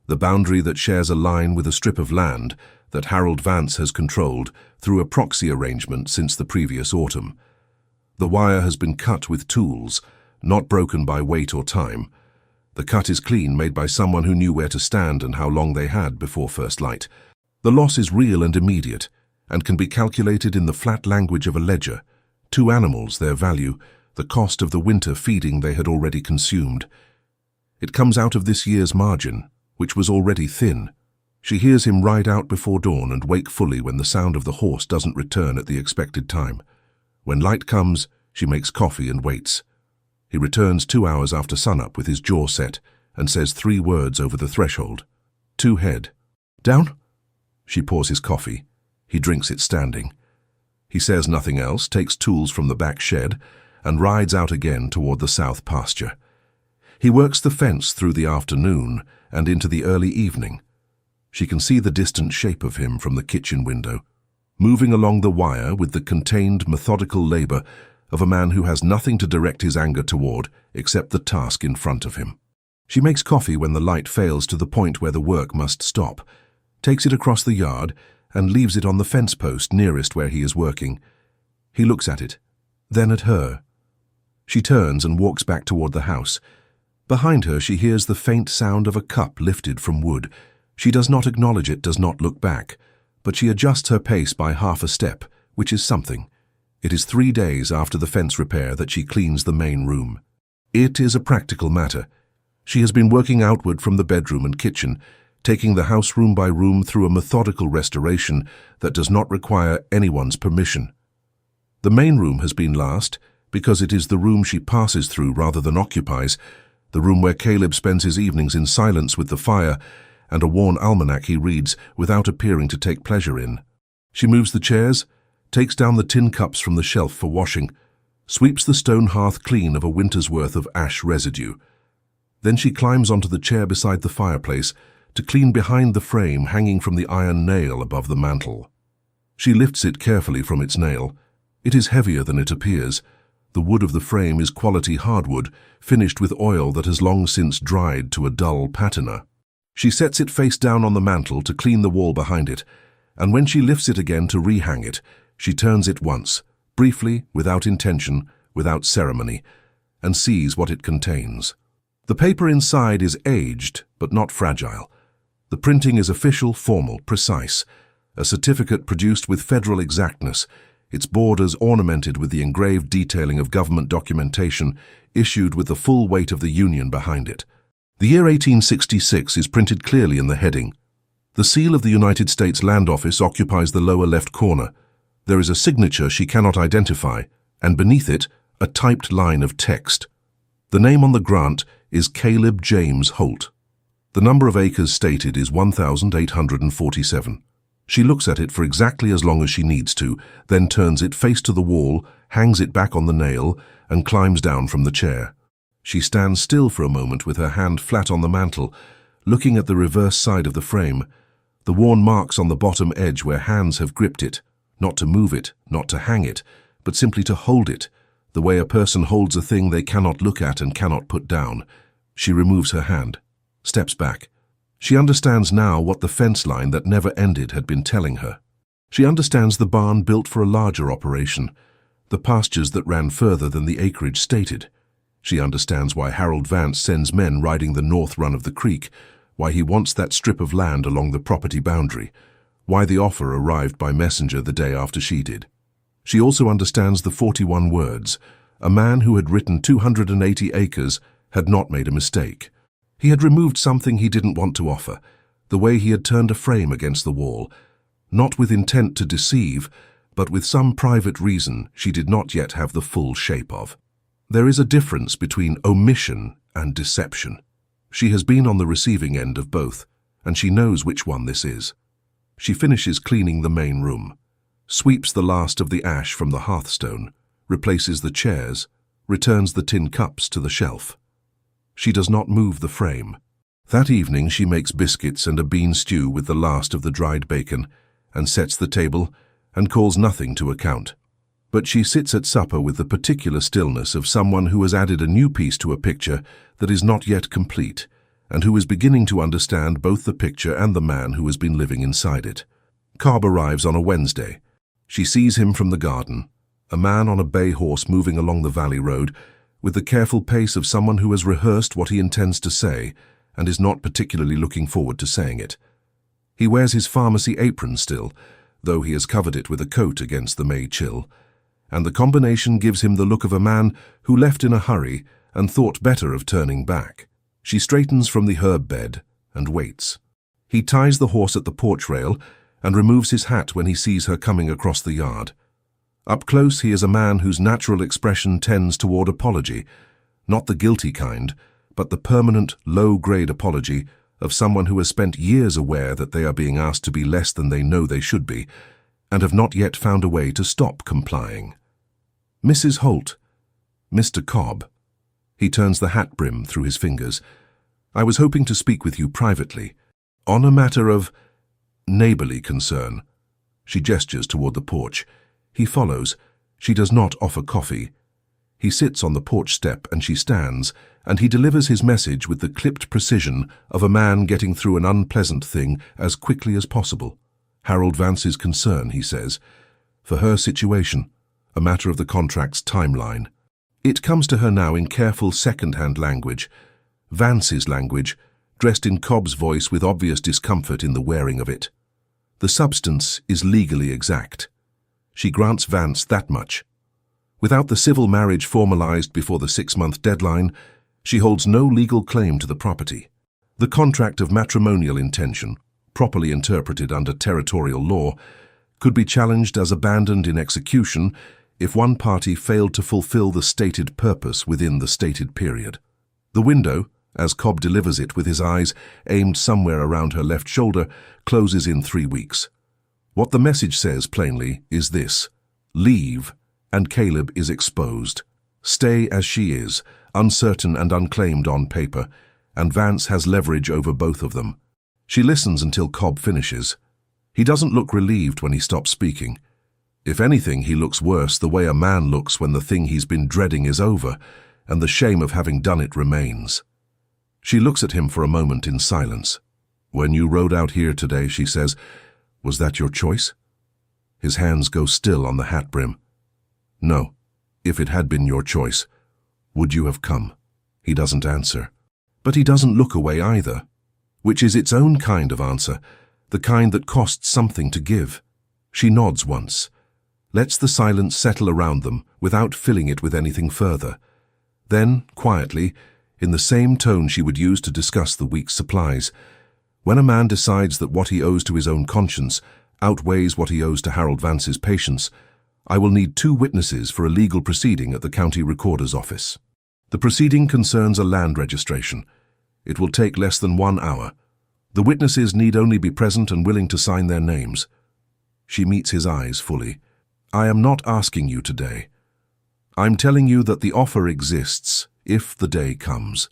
the boundary that shares a line with a strip of land that Harold Vance has controlled through a proxy arrangement since the previous autumn. The wire has been cut with tools, not broken by weight or time. The cut is clean, made by someone who knew where to stand and how long they had before first light. The loss is real and immediate, and can be calculated in the flat language of a ledger. 2 animals, their value, the cost of the winter feeding they had already consumed. It comes out of this year's margin, which was already thin. She hears him ride out before dawn and wake fully when the sound of the horse doesn't return at the expected time. When light comes, she makes coffee and waits. He returns 2 hours after sunup with his jaw set and says 3 words over the threshold. 2 head. Down? She pours his coffee. He drinks it standing. He says nothing else, takes tools from the back shed, and rides out again toward the south pasture. He works the fence through the afternoon and into the early evening. She can see the distant shape of him from the kitchen window, moving along the wire with the contained, methodical labor of a man who has nothing to direct his anger toward except the task in front of him. She makes coffee when the light fails to the point where the work must stop, takes it across the yard, and leaves it on the fence post nearest where he is working. He looks at it, then at her. She turns and walks back toward the house. Behind her she hears the faint sound of a cup lifted from wood. She does not acknowledge it, does not look back, but she adjusts her pace by half a step, which is something. It is 3 days after the fence repair that she cleans the main room. It is a practical matter. She has been working outward from the bedroom and kitchen, taking the house room by room through a methodical restoration that does not require anyone's permission. The main room has been last, because it is the room she passes through rather than occupies, the room where Caleb spends his evenings in silence with the fire and a worn almanac he reads without appearing to take pleasure in. She moves the chairs, takes down the tin cups from the shelf for washing, sweeps the stone hearth clean of a winter's worth of ash residue. Then she climbs onto the chair beside the fireplace to clean behind the frame hanging from the iron nail above the mantel. She lifts it carefully from its nail. It is heavier than it appears. The wood of the frame is quality hardwood, finished with oil that has long since dried to a dull patina. She sets it face down on the mantel to clean the wall behind it, and when she lifts it again to rehang it, she turns it once, briefly, without intention, without ceremony, and sees what it contains. The paper inside is aged, but not fragile. The printing is official, formal, precise, a certificate produced with federal exactness, its borders ornamented with the engraved detailing of government documentation issued with the full weight of the Union behind it. The year 1866 is printed clearly in the heading. The seal of the United States Land Office occupies the lower left corner. There is a signature she cannot identify, and beneath it, a typed line of text. The name on the grant is Caleb James Holt. The number of acres stated is 1,847. She looks at it for exactly as long as she needs to, then turns it face to the wall, hangs it back on the nail, and climbs down from the chair. She stands still for a moment with her hand flat on the mantel, looking at the reverse side of the frame, the worn marks on the bottom edge where hands have gripped it, not to move it, not to hang it, but simply to hold it, the way a person holds a thing they cannot look at and cannot put down. She removes her hand, steps back. She understands now what the fence line that never ended had been telling her. She understands the barn built for a larger operation, the pastures that ran further than the acreage stated. She understands why Harold Vance sends men riding the north run of the creek, why he wants that strip of land along the property boundary, why the offer arrived by messenger the day after she did. She also understands the 41 words. A man who had written 280 acres had not made a mistake. He had removed something he didn't want to offer, the way he had turned a frame against the wall, not with intent to deceive, but with some private reason she did not yet have the full shape of. There is a difference between omission and deception. She has been on the receiving end of both, and she knows which one this is. She finishes cleaning the main room, sweeps the last of the ash from the hearthstone, replaces the chairs, returns the tin cups to the shelf. She does not move the frame. That evening she makes biscuits and a bean stew with the last of the dried bacon, and sets the table, and calls nothing to account. But she sits at supper with the particular stillness of someone who has added a new piece to a picture that is not yet complete, and who is beginning to understand both the picture and the man who has been living inside it. Cobb arrives on a Wednesday. She sees him from the garden, a man on a bay horse moving along the valley road, with the careful pace of someone who has rehearsed what he intends to say and is not particularly looking forward to saying it. He wears his pharmacy apron still, though he has covered it with a coat against the May chill, and the combination gives him the look of a man who left in a hurry and thought better of turning back. She straightens from the herb bed and waits. He ties the horse at the porch rail and removes his hat when he sees her coming across the yard. Up close, he is a man whose natural expression tends toward apology, not the guilty kind, but the permanent, low-grade apology of someone who has spent years aware that they are being asked to be less than they know they should be, and have not yet found a way to stop complying. Mrs. Holt. Mr. Cobb. He turns the hat brim through his fingers. I was hoping to speak with you privately, on a matter of neighborly concern. She gestures toward the porch. He follows. She does not offer coffee. He sits on the porch step and she stands, and he delivers his message with the clipped precision of a man getting through an unpleasant thing as quickly as possible. Harold Vance's concern, he says. For her situation, a matter of the contract's timeline. It comes to her now in careful second-hand language, Vance's language, dressed in Cobb's voice with obvious discomfort in the wearing of it. The substance is legally exact. She grants Vance that much. Without the civil marriage formalized before the 6-month deadline, she holds no legal claim to the property. The contract of matrimonial intention, properly interpreted under territorial law, could be challenged as abandoned in execution if one party failed to fulfill the stated purpose within the stated period. The window, as Cobb delivers it with his eyes aimed somewhere around her left shoulder, closes in 3 weeks. What the message says plainly is this: leave, and Caleb is exposed. Stay as she is, uncertain and unclaimed on paper, and Vance has leverage over both of them. She listens until Cobb finishes. He doesn't look relieved when he stops speaking. If anything, he looks worse, the way a man looks when the thing he's been dreading is over, and the shame of having done it remains. She looks at him for a moment in silence. When you rode out here today, she says, was that your choice? His hands go still on the hat brim. No. If it had been your choice, would you have come? He doesn't answer. But he doesn't look away either, which is its own kind of answer, the kind that costs something to give. She nods once, lets the silence settle around them without filling it with anything further. Then, quietly, in the same tone she would use to discuss the week's supplies, when a man decides that what he owes to his own conscience outweighs what he owes to Harold Vance's patience, I will need 2 witnesses for a legal proceeding at the county recorder's office. The proceeding concerns a land registration. It will take less than 1 hour. The witnesses need only be present and willing to sign their names. She meets his eyes fully. I am not asking you today. I'm telling you that the offer exists, if the day comes.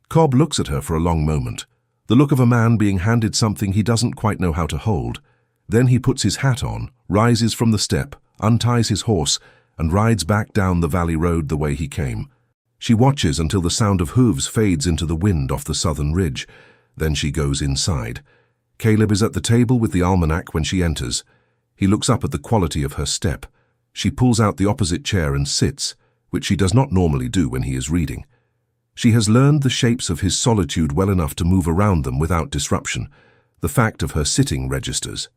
Cobb looks at her for a long moment, the look of a man being handed something he doesn't quite know how to hold. Then he puts his hat on, rises from the step, unties his horse, and rides back down the valley road the way he came. She watches until the sound of hooves fades into the wind off the southern ridge. Then she goes inside. Caleb is at the table with the almanac when she enters. He looks up at the quality of her step. She pulls out the opposite chair and sits, which she does not normally do when he is reading. She has learned the shapes of his solitude well enough to move around them without disruption. The fact of her sitting registers.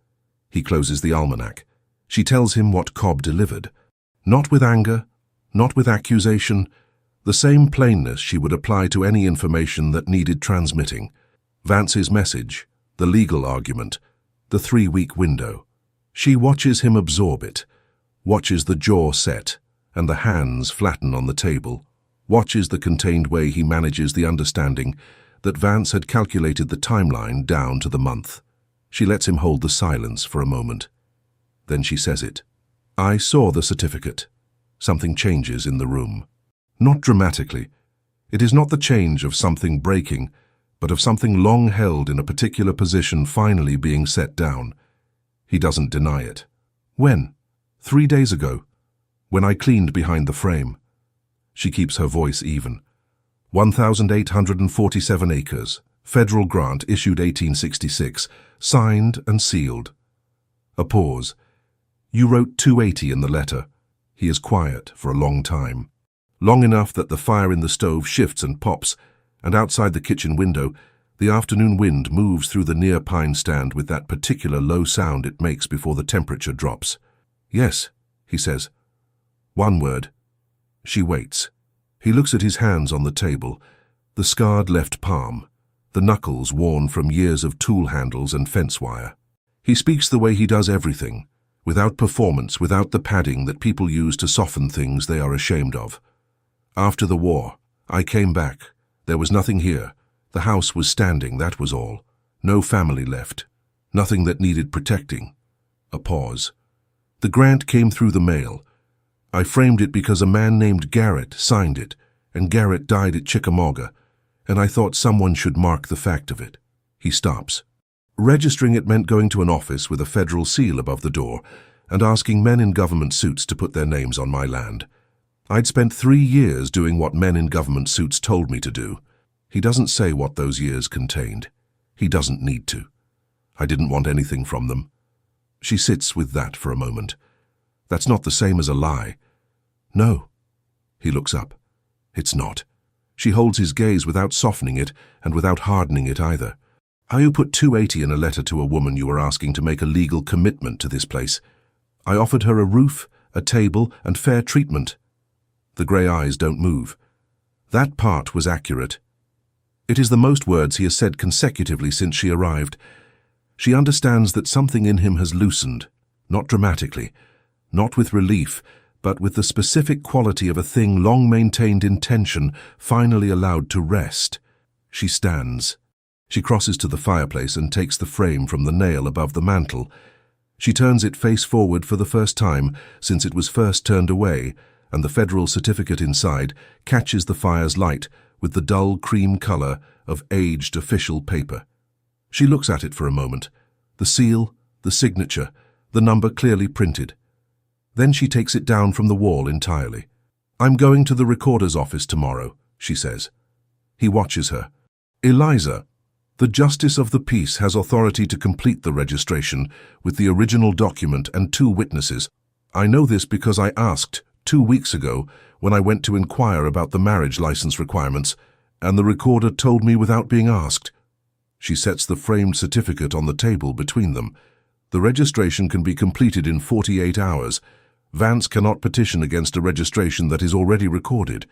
He closes the almanac. She tells him what Cobb delivered. Not with anger, not with accusation, the same plainness she would apply to any information that needed transmitting. Vance's message, the legal argument, the 3-week window. She watches him absorb it, watches the jaw set and the hands flatten on the table, watches the contained way he manages the understanding that Vance had calculated the timeline down to the month. She lets him hold the silence for a moment. Then she says it. I saw the certificate. Something changes in the room. Not dramatically. It is not the change of something breaking, but of something long held in a particular position finally being set down. He doesn't deny it. When? 3 days ago, when I cleaned behind the frame. She keeps her voice even. 1,847 acres, Federal grant issued 1866, signed and sealed. A pause. You wrote 280 in the letter. He is quiet for a long time. Long enough that the fire in the stove shifts and pops, and outside the kitchen window, the afternoon wind moves through the near pine stand with that particular low sound it makes before the temperature drops. Yes, he says. One word. She waits. He looks at his hands on the table, the scarred left palm, the knuckles worn from years of tool handles and fence wire. He speaks the way he does everything, without performance, without the padding that people use to soften things they are ashamed of. After the war, I came back. There was nothing here. The house was standing, that was all. No family left. Nothing that needed protecting. A pause. The grant came through the mail. I framed it because a man named Garrett signed it, and Garrett died at Chickamauga, and I thought someone should mark the fact of it. He stops. Registering it meant going to an office with a federal seal above the door and asking men in government suits to put their names on my land. I'd spent 3 years doing what men in government suits told me to do. He doesn't say what those years contained. He doesn't need to. I didn't want anything from them. She sits with that for a moment. That's not the same as a lie. No. He looks up. It's not. She holds his gaze without softening it and without hardening it either. How you put 280 in a letter to a woman you were asking to make a legal commitment to this place. I offered her a roof, a table, and fair treatment. The grey eyes don't move. That part was accurate. It is the most words he has said consecutively since she arrived. She understands that something in him has loosened, not dramatically, not with relief, but with the specific quality of a thing long maintained in tension, finally allowed to rest. She stands. She crosses to the fireplace and takes the frame from the nail above the mantel. She turns it face forward for the first time since it was first turned away, and the federal certificate inside catches the fire's light with the dull cream color of aged official paper. She looks at it for a moment. The seal, the signature, the number clearly printed. Then she takes it down from the wall entirely. I'm going to the recorder's office tomorrow, she says. He watches her. Eliza, the Justice of the Peace has authority to complete the registration with the original document and 2 witnesses. I know this because I asked 2 weeks ago when I went to inquire about the marriage license requirements, and the recorder told me without being asked. She sets the framed certificate on the table between them. The registration can be completed in 48 hours. Vance cannot petition against a registration that is already recorded.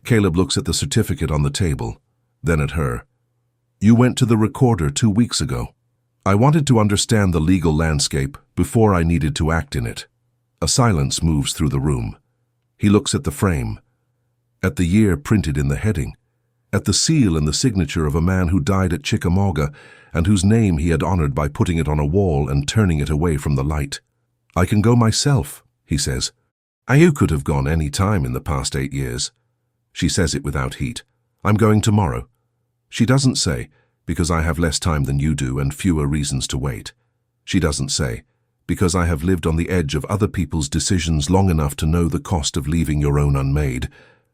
Caleb looks at the certificate on the table, then at her. You went to the recorder 2 weeks ago. I wanted to understand the legal landscape before I needed to act in it. A silence moves through the room. He looks at the frame, at the year printed in the heading, at the seal and the signature of a man who died at Chickamauga and whose name he had honored by putting it on a wall and turning it away from the light. I can go myself, he says. You could have gone any time in the past 8 years. She says it without heat. I'm going tomorrow. She doesn't say, because I have less time than you do and fewer reasons to wait. She doesn't say, because I have lived on the edge of other people's decisions long enough to know the cost of leaving your own unmade.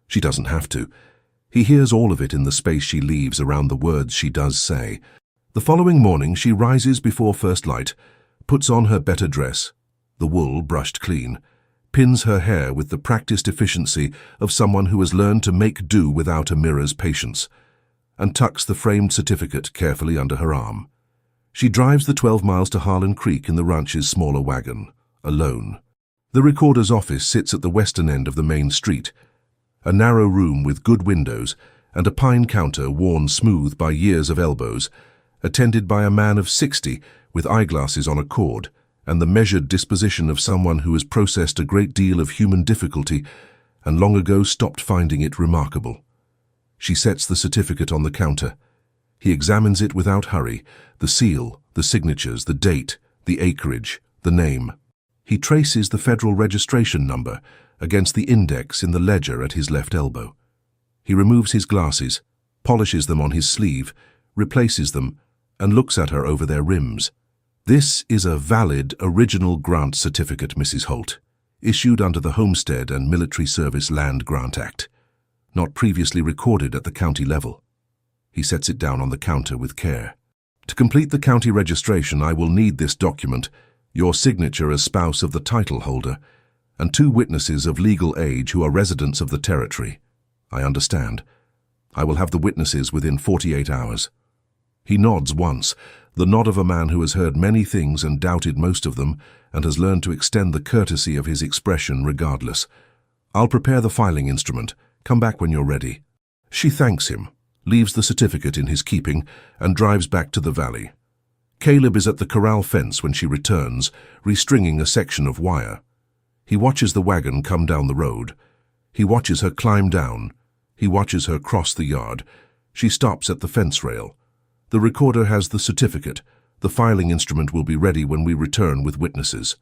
She doesn't have to. He hears all of it in the space she leaves around the words she does say. The following morning she rises before first light, puts on her better dress, the wool brushed clean, pins her hair with the practiced efficiency of someone who has learned to make do without a mirror's patience, and tucks the framed certificate carefully under her arm. She drives the 12 miles to Harlan Creek in the ranch's smaller wagon, alone. The recorder's office sits at the western end of the main street, a narrow room with good windows and a pine counter worn smooth by years of elbows, attended by a man of 60 with eyeglasses on a cord and the measured disposition of someone who has processed a great deal of human difficulty and long ago stopped finding it remarkable. She sets the certificate on the counter. He examines it without hurry, the seal, the signatures, the date, the acreage, the name. He traces the federal registration number against the index in the ledger at his left elbow. He removes his glasses, polishes them on his sleeve, replaces them, and looks at her over their rims. This is a valid original grant certificate, Mrs. Holt, issued under the Homestead and Military Service Land Grant Act, not previously recorded at the county level. He sets it down on the counter with care. To complete the county registration, I will need this document, your signature as spouse of the title holder, and 2 witnesses of legal age who are residents of the territory. I understand. I will have the witnesses within 48 hours. He nods once, the nod of a man who has heard many things and doubted most of them, and has learned to extend the courtesy of his expression regardless. I'll prepare the filing instrument. Come back when you're ready. She thanks him, leaves the certificate in his keeping, and drives back to the valley. Caleb is at the corral fence when she returns, restringing a section of wire. He watches the wagon come down the road. He watches her climb down. He watches her cross the yard. She stops at the fence rail. The recorder has the certificate. The filing instrument will be ready when we return with witnesses.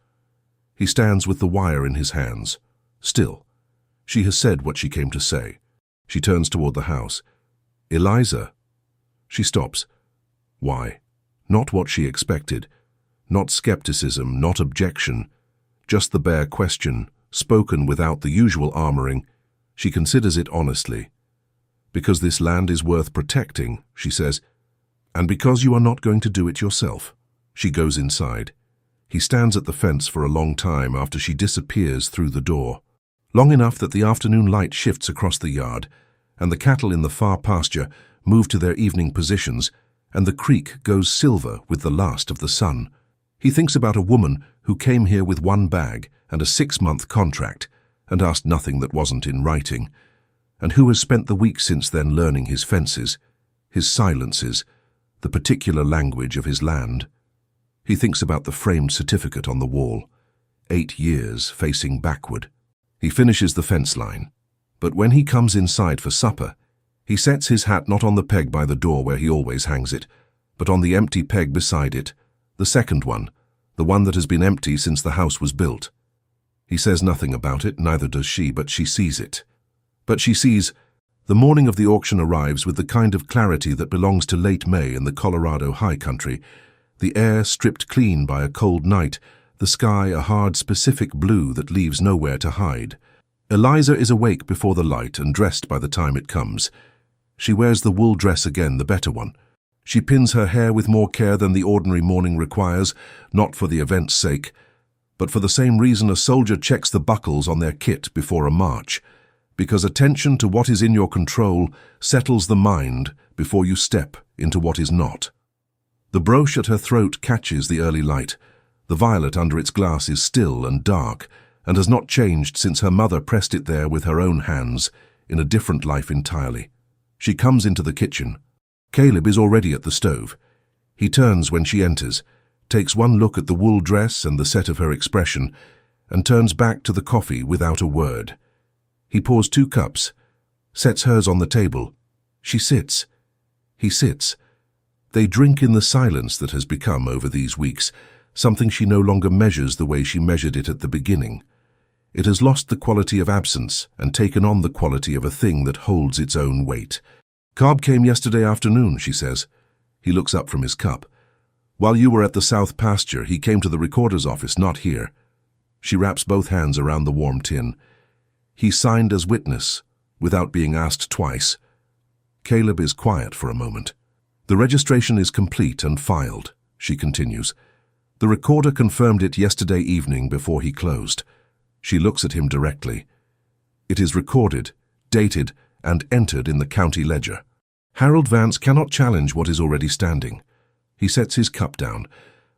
He stands with the wire in his hands. Still. She has said what she came to say. She turns toward the house. Eliza. She stops. Why? Not what she expected. Not skepticism, not objection. Just the bare question, spoken without the usual armoring. She considers it honestly. Because this land is worth protecting, she says, and because you are not going to do it yourself. She goes inside. He stands at the fence for a long time after she disappears through the door. Long enough that the afternoon light shifts across the yard, and the cattle in the far pasture move to their evening positions, and the creek goes silver with the last of the sun. He thinks about a woman who came here with 1 bag and a 6-month contract, and asked nothing that wasn't in writing, and who has spent the week since then learning his fences, his silences, the particular language of his land. He thinks about the framed certificate on the wall, 8 years facing backward. He finishes the fence line, but when he comes inside for supper, he sets his hat not on the peg by the door where he always hangs it, but on the empty peg beside it, the second one, the one that has been empty since the house was built. He says nothing about it, neither does she, but she sees it. But she sees, the morning of the auction arrives with the kind of clarity that belongs to late May in the Colorado high country, the air stripped clean by a cold night, the sky a hard specific blue that leaves nowhere to hide. Eliza is awake before the light and dressed by the time it comes. She wears the wool dress again, the better one. She pins her hair with more care than the ordinary morning requires, not for the event's sake, but for the same reason a soldier checks the buckles on their kit before a march, because attention to what is in your control settles the mind before you step into what is not. The brooch at her throat catches the early light. The violet under its glass is still and dark, and has not changed since her mother pressed it there with her own hands, in a different life entirely. She comes into the kitchen. Caleb is already at the stove. He turns when she enters, takes one look at the wool dress and the set of her expression, and turns back to the coffee without a word. He pours 2 cups, sets hers on the table. She sits. He sits. They drink in the silence that has become, over these weeks, something she no longer measures the way she measured it at the beginning. It has lost the quality of absence and taken on the quality of a thing that holds its own weight. Cobb came yesterday afternoon, she says. He looks up from his cup. While you were at the south pasture, he came to the recorder's office, not here. She wraps both hands around the warm tin. He signed as witness, without being asked twice. Caleb is quiet for a moment. The registration is complete and filed, she continues. The recorder confirmed it yesterday evening before he closed. She looks at him directly. It is recorded, dated, and entered in the county ledger. Harold Vance cannot challenge what is already standing. He sets his cup down.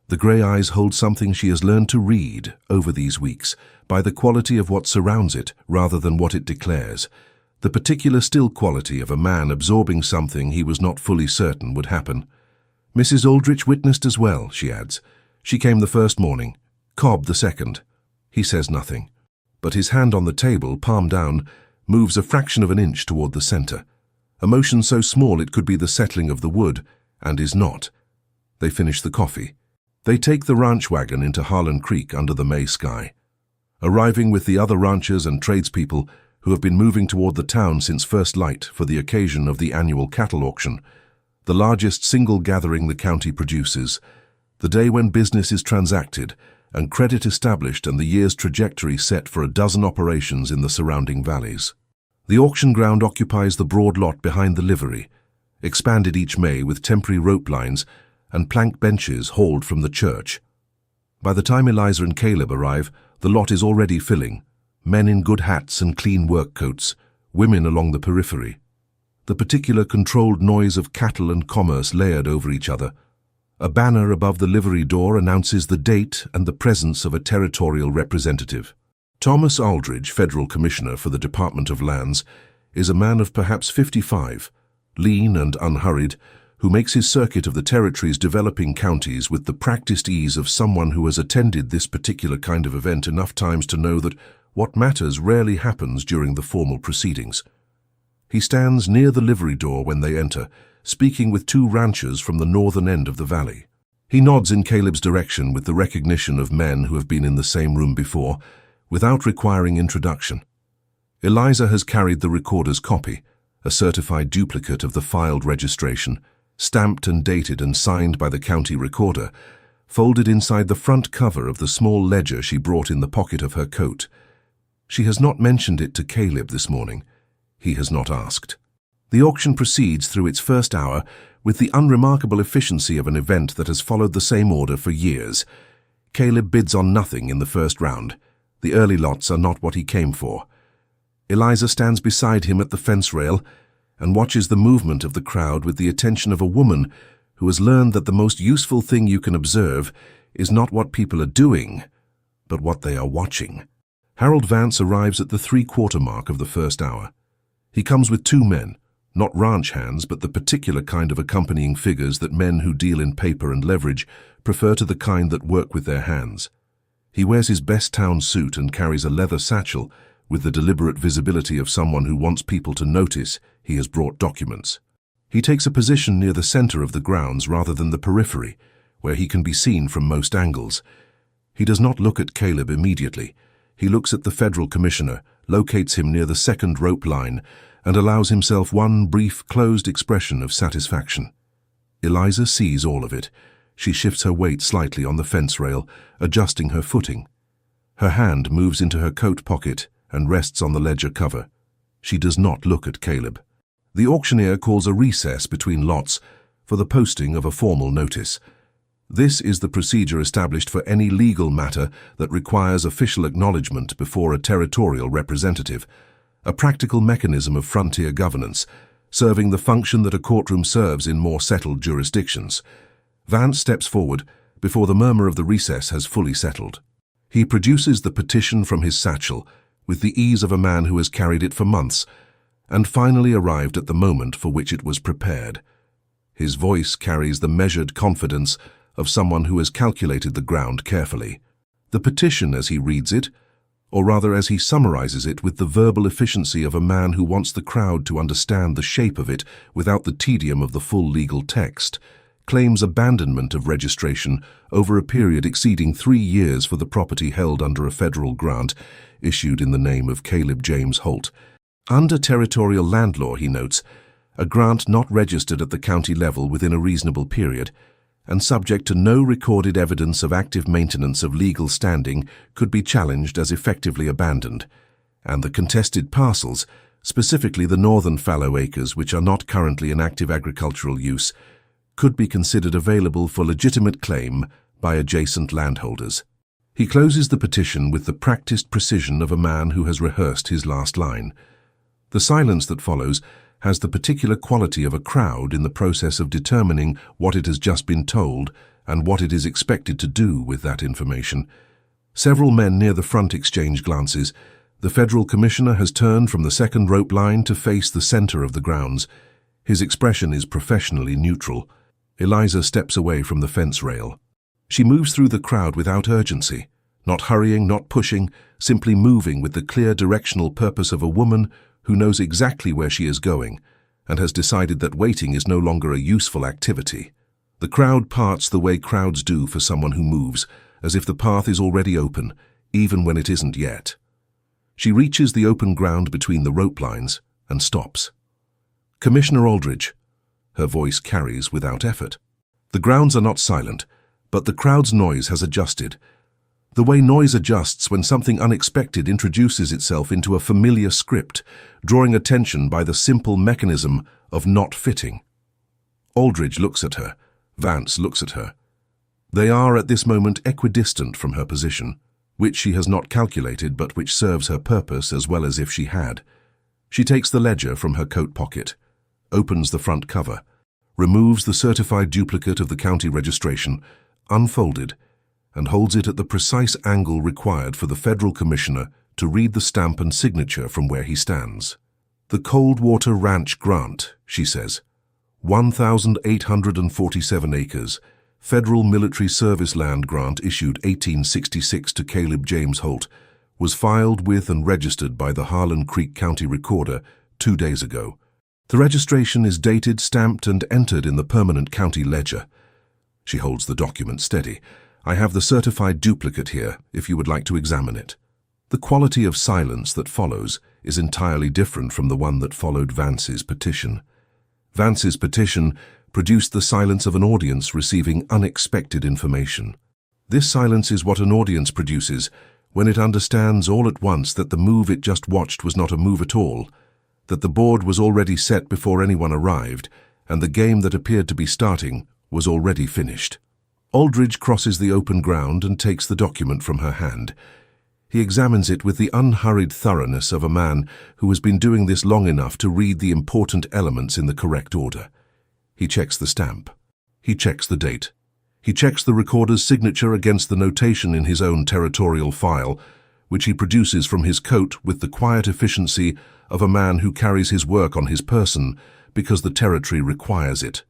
The grey eyes hold something she has learned to read over these weeks, by the quality of what surrounds it rather than what it declares, the particular still quality of a man absorbing something he was not fully certain would happen. Mrs. Aldrich witnessed as well, she adds. She came the first morning, Cobb the second. He says nothing, but his hand on the table, palm down, moves a fraction of an inch toward the center, a motion so small it could be the settling of the wood, and is not. They finish the coffee. They take the ranch wagon into Harlan Creek under the May sky. Arriving with the other ranchers and tradespeople who have been moving toward the town since first light for the occasion of the annual cattle auction, the largest single gathering the county produces, the day when business is transacted and credit established and the year's trajectory set for a dozen operations in the surrounding valleys. The auction ground occupies the broad lot behind the livery. expanded each May with temporary rope lines and plank benches hauled from the church. By the time Eliza and Caleb arrive, the lot is already filling, men in good hats and clean work coats, women along the periphery. The particular controlled noise of cattle and commerce layered over each other. A banner above the livery door announces the date and the presence of a territorial representative. Thomas Aldridge, Federal Commissioner for the Department of Lands, is a man of perhaps 55, lean and unhurried, who makes his circuit of the territory's developing counties with the practiced ease of someone who has attended this particular kind of event enough times to know that what matters rarely happens during the formal proceedings. He stands near the livery door when they enter, speaking with two ranchers from the northern end of the valley. He nods in Caleb's direction with the recognition of men who have been in the same room before, without requiring introduction. Eliza has carried the recorder's copy, a certified duplicate of the filed registration, stamped and dated and signed by the county recorder, folded inside the front cover of the small ledger she brought in the pocket of her coat. She has not mentioned it to Caleb this morning. He has not asked. The auction proceeds through its first hour with the unremarkable efficiency of an event that has followed the same order for years. Caleb bids on nothing in the first round. The early lots are not what he came for. Eliza stands beside him at the fence rail and watches the movement of the crowd with the attention of a woman who has learned that the most useful thing you can observe is not what people are doing, but what they are watching. Harold Vance arrives at the three-quarter mark of the first hour. He comes with two men, not ranch hands, but the particular kind of accompanying figures that men who deal in paper and leverage prefer to the kind that work with their hands. He wears his best town suit and carries a leather satchel with the deliberate visibility of someone who wants people to notice he has brought documents. He takes a position near the center of the grounds rather than the periphery, where he can be seen from most angles. He does not look at Caleb immediately. He looks at the federal commissioner, locates him near the second rope line, and allows himself one brief, closed expression of satisfaction. Eliza sees all of it. She shifts her weight slightly on the fence rail, adjusting her footing. Her hand moves into her coat pocket and rests on the ledger cover. She does not look at Caleb. The auctioneer calls a recess between lots for the posting of a formal notice. This is the procedure established for any legal matter that requires official acknowledgement before a territorial representative, a practical mechanism of frontier governance, serving the function that a courtroom serves in more settled jurisdictions. Vance steps forward before the murmur of the recess has fully settled. He produces the petition from his satchel with the ease of a man who has carried it for months and finally arrived at the moment for which it was prepared. His voice carries the measured confidence of someone who has calculated the ground carefully. The petition, as he reads it, or rather as he summarizes it with the verbal efficiency of a man who wants the crowd to understand the shape of it without the tedium of the full legal text, claims abandonment of registration over a period exceeding 3 years for the property held under a federal grant issued in the name of Caleb James Holt. Under territorial land law, he notes, a grant not registered at the county level within a reasonable period and subject to no recorded evidence of active maintenance of legal standing could be challenged as effectively abandoned, and the contested parcels, specifically the northern fallow acres which are not currently in active agricultural use, could be considered available for legitimate claim by adjacent landholders. He closes the petition with the practiced precision of a man who has rehearsed his last line. The silence that follows has the particular quality of a crowd in the process of determining what it has just been told and what it is expected to do with that information. Several men near the front exchange glances. The federal commissioner has turned from the second rope line to face the center of the grounds. His expression is professionally neutral. Eliza steps away from the fence rail. She moves through the crowd without urgency, not hurrying, not pushing, simply moving with the clear directional purpose of a woman who knows exactly where she is going and has decided that waiting is no longer a useful activity. The crowd parts the way crowds do for someone who moves, as if the path is already open, even when it isn't yet. She reaches the open ground between the rope lines and stops. "Commissioner Aldridge." Her voice carries without effort. The grounds are not silent, but the crowd's noise has adjusted. The way noise adjusts when something unexpected introduces itself into a familiar script, drawing attention by the simple mechanism of not fitting. Aldridge looks at her. Vance looks at her. They are at this moment equidistant from her position, which she has not calculated but which serves her purpose as well as if she had. She takes the ledger from her coat pocket, opens the front cover, removes the certified duplicate of the county registration, unfolded, and holds it at the precise angle required for the federal commissioner to read the stamp and signature from where he stands. "The Coldwater Ranch Grant," she says. 1,847 acres, federal military service land grant issued 1866 to Caleb James Holt, was filed with and registered by the Harlan Creek County Recorder 2 days ago. The registration is dated, stamped, and entered in the permanent county ledger. She holds the document steady. "I have the certified duplicate here, if you would like to examine it." The quality of silence that follows is entirely different from the one that followed Vance's petition. Vance's petition produced the silence of an audience receiving unexpected information. This silence is what an audience produces when it understands all at once that the move it just watched was not a move at all, that the board was already set before anyone arrived, and the game that appeared to be starting was already finished. Aldridge crosses the open ground and takes the document from her hand. He examines it with the unhurried thoroughness of a man who has been doing this long enough to read the important elements in the correct order. He checks the stamp. He checks the date. He checks the recorder's signature against the notation in his own territorial file, which he produces from his coat with the quiet efficiency of a man who carries his work on his person because the territory requires it.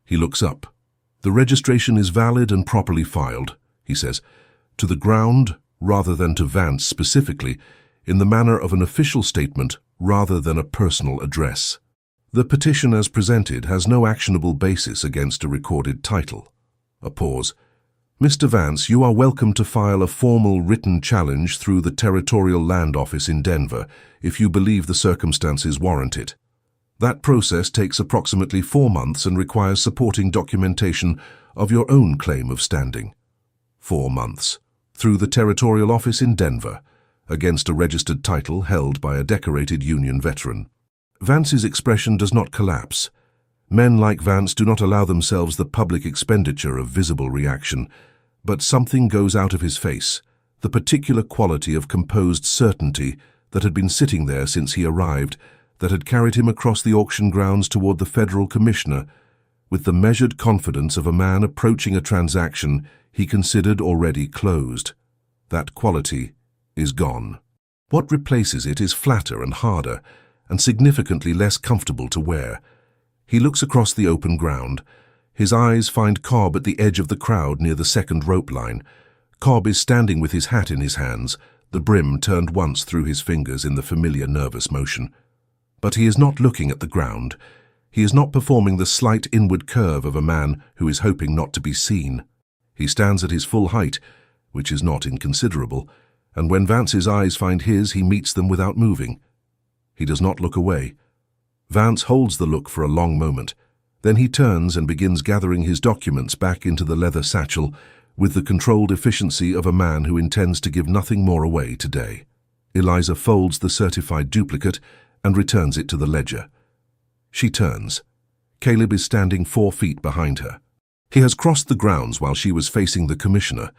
He looks up. "The registration is valid and properly filed," he says, "to the ground rather than to Vance specifically, in the manner of an official statement rather than a personal address. The petition as presented has no actionable basis against a recorded title." A pause. "Mr. Vance, you are welcome to file a formal written challenge through the Territorial Land Office in Denver if you believe the circumstances warrant it. That process takes approximately 4 months and requires supporting documentation of your own claim of standing. 4 months. Through the Territorial Office in Denver, against a registered title held by a decorated Union veteran." Vance's expression does not collapse. Men like Vance do not allow themselves the public expenditure of visible reaction, but something goes out of his face, the particular quality of composed certainty that had been sitting there since he arrived, that had carried him across the auction grounds toward the federal commissioner, with the measured confidence of a man approaching a transaction he considered already closed. That quality is gone. What replaces it is flatter and harder, and significantly less comfortable to wear. He looks across the open ground. His eyes find Cobb at the edge of the crowd near the second rope line. Cobb is standing with his hat in his hands, the brim turned once through his fingers in the familiar nervous motion. But he is not looking at the ground. He is not performing the slight inward curve of a man who is hoping not to be seen. He stands at his full height, which is not inconsiderable, and when Vance's eyes find his, he meets them without moving. He does not look away. Vance holds the look for a long moment. Then he turns and begins gathering his documents back into the leather satchel with the controlled efficiency of a man who intends to give nothing more away today. Eliza folds the certified duplicate and returns it to the ledger. She turns. Caleb is standing 4 feet behind her. He has crossed the grounds while she was facing the commissioner.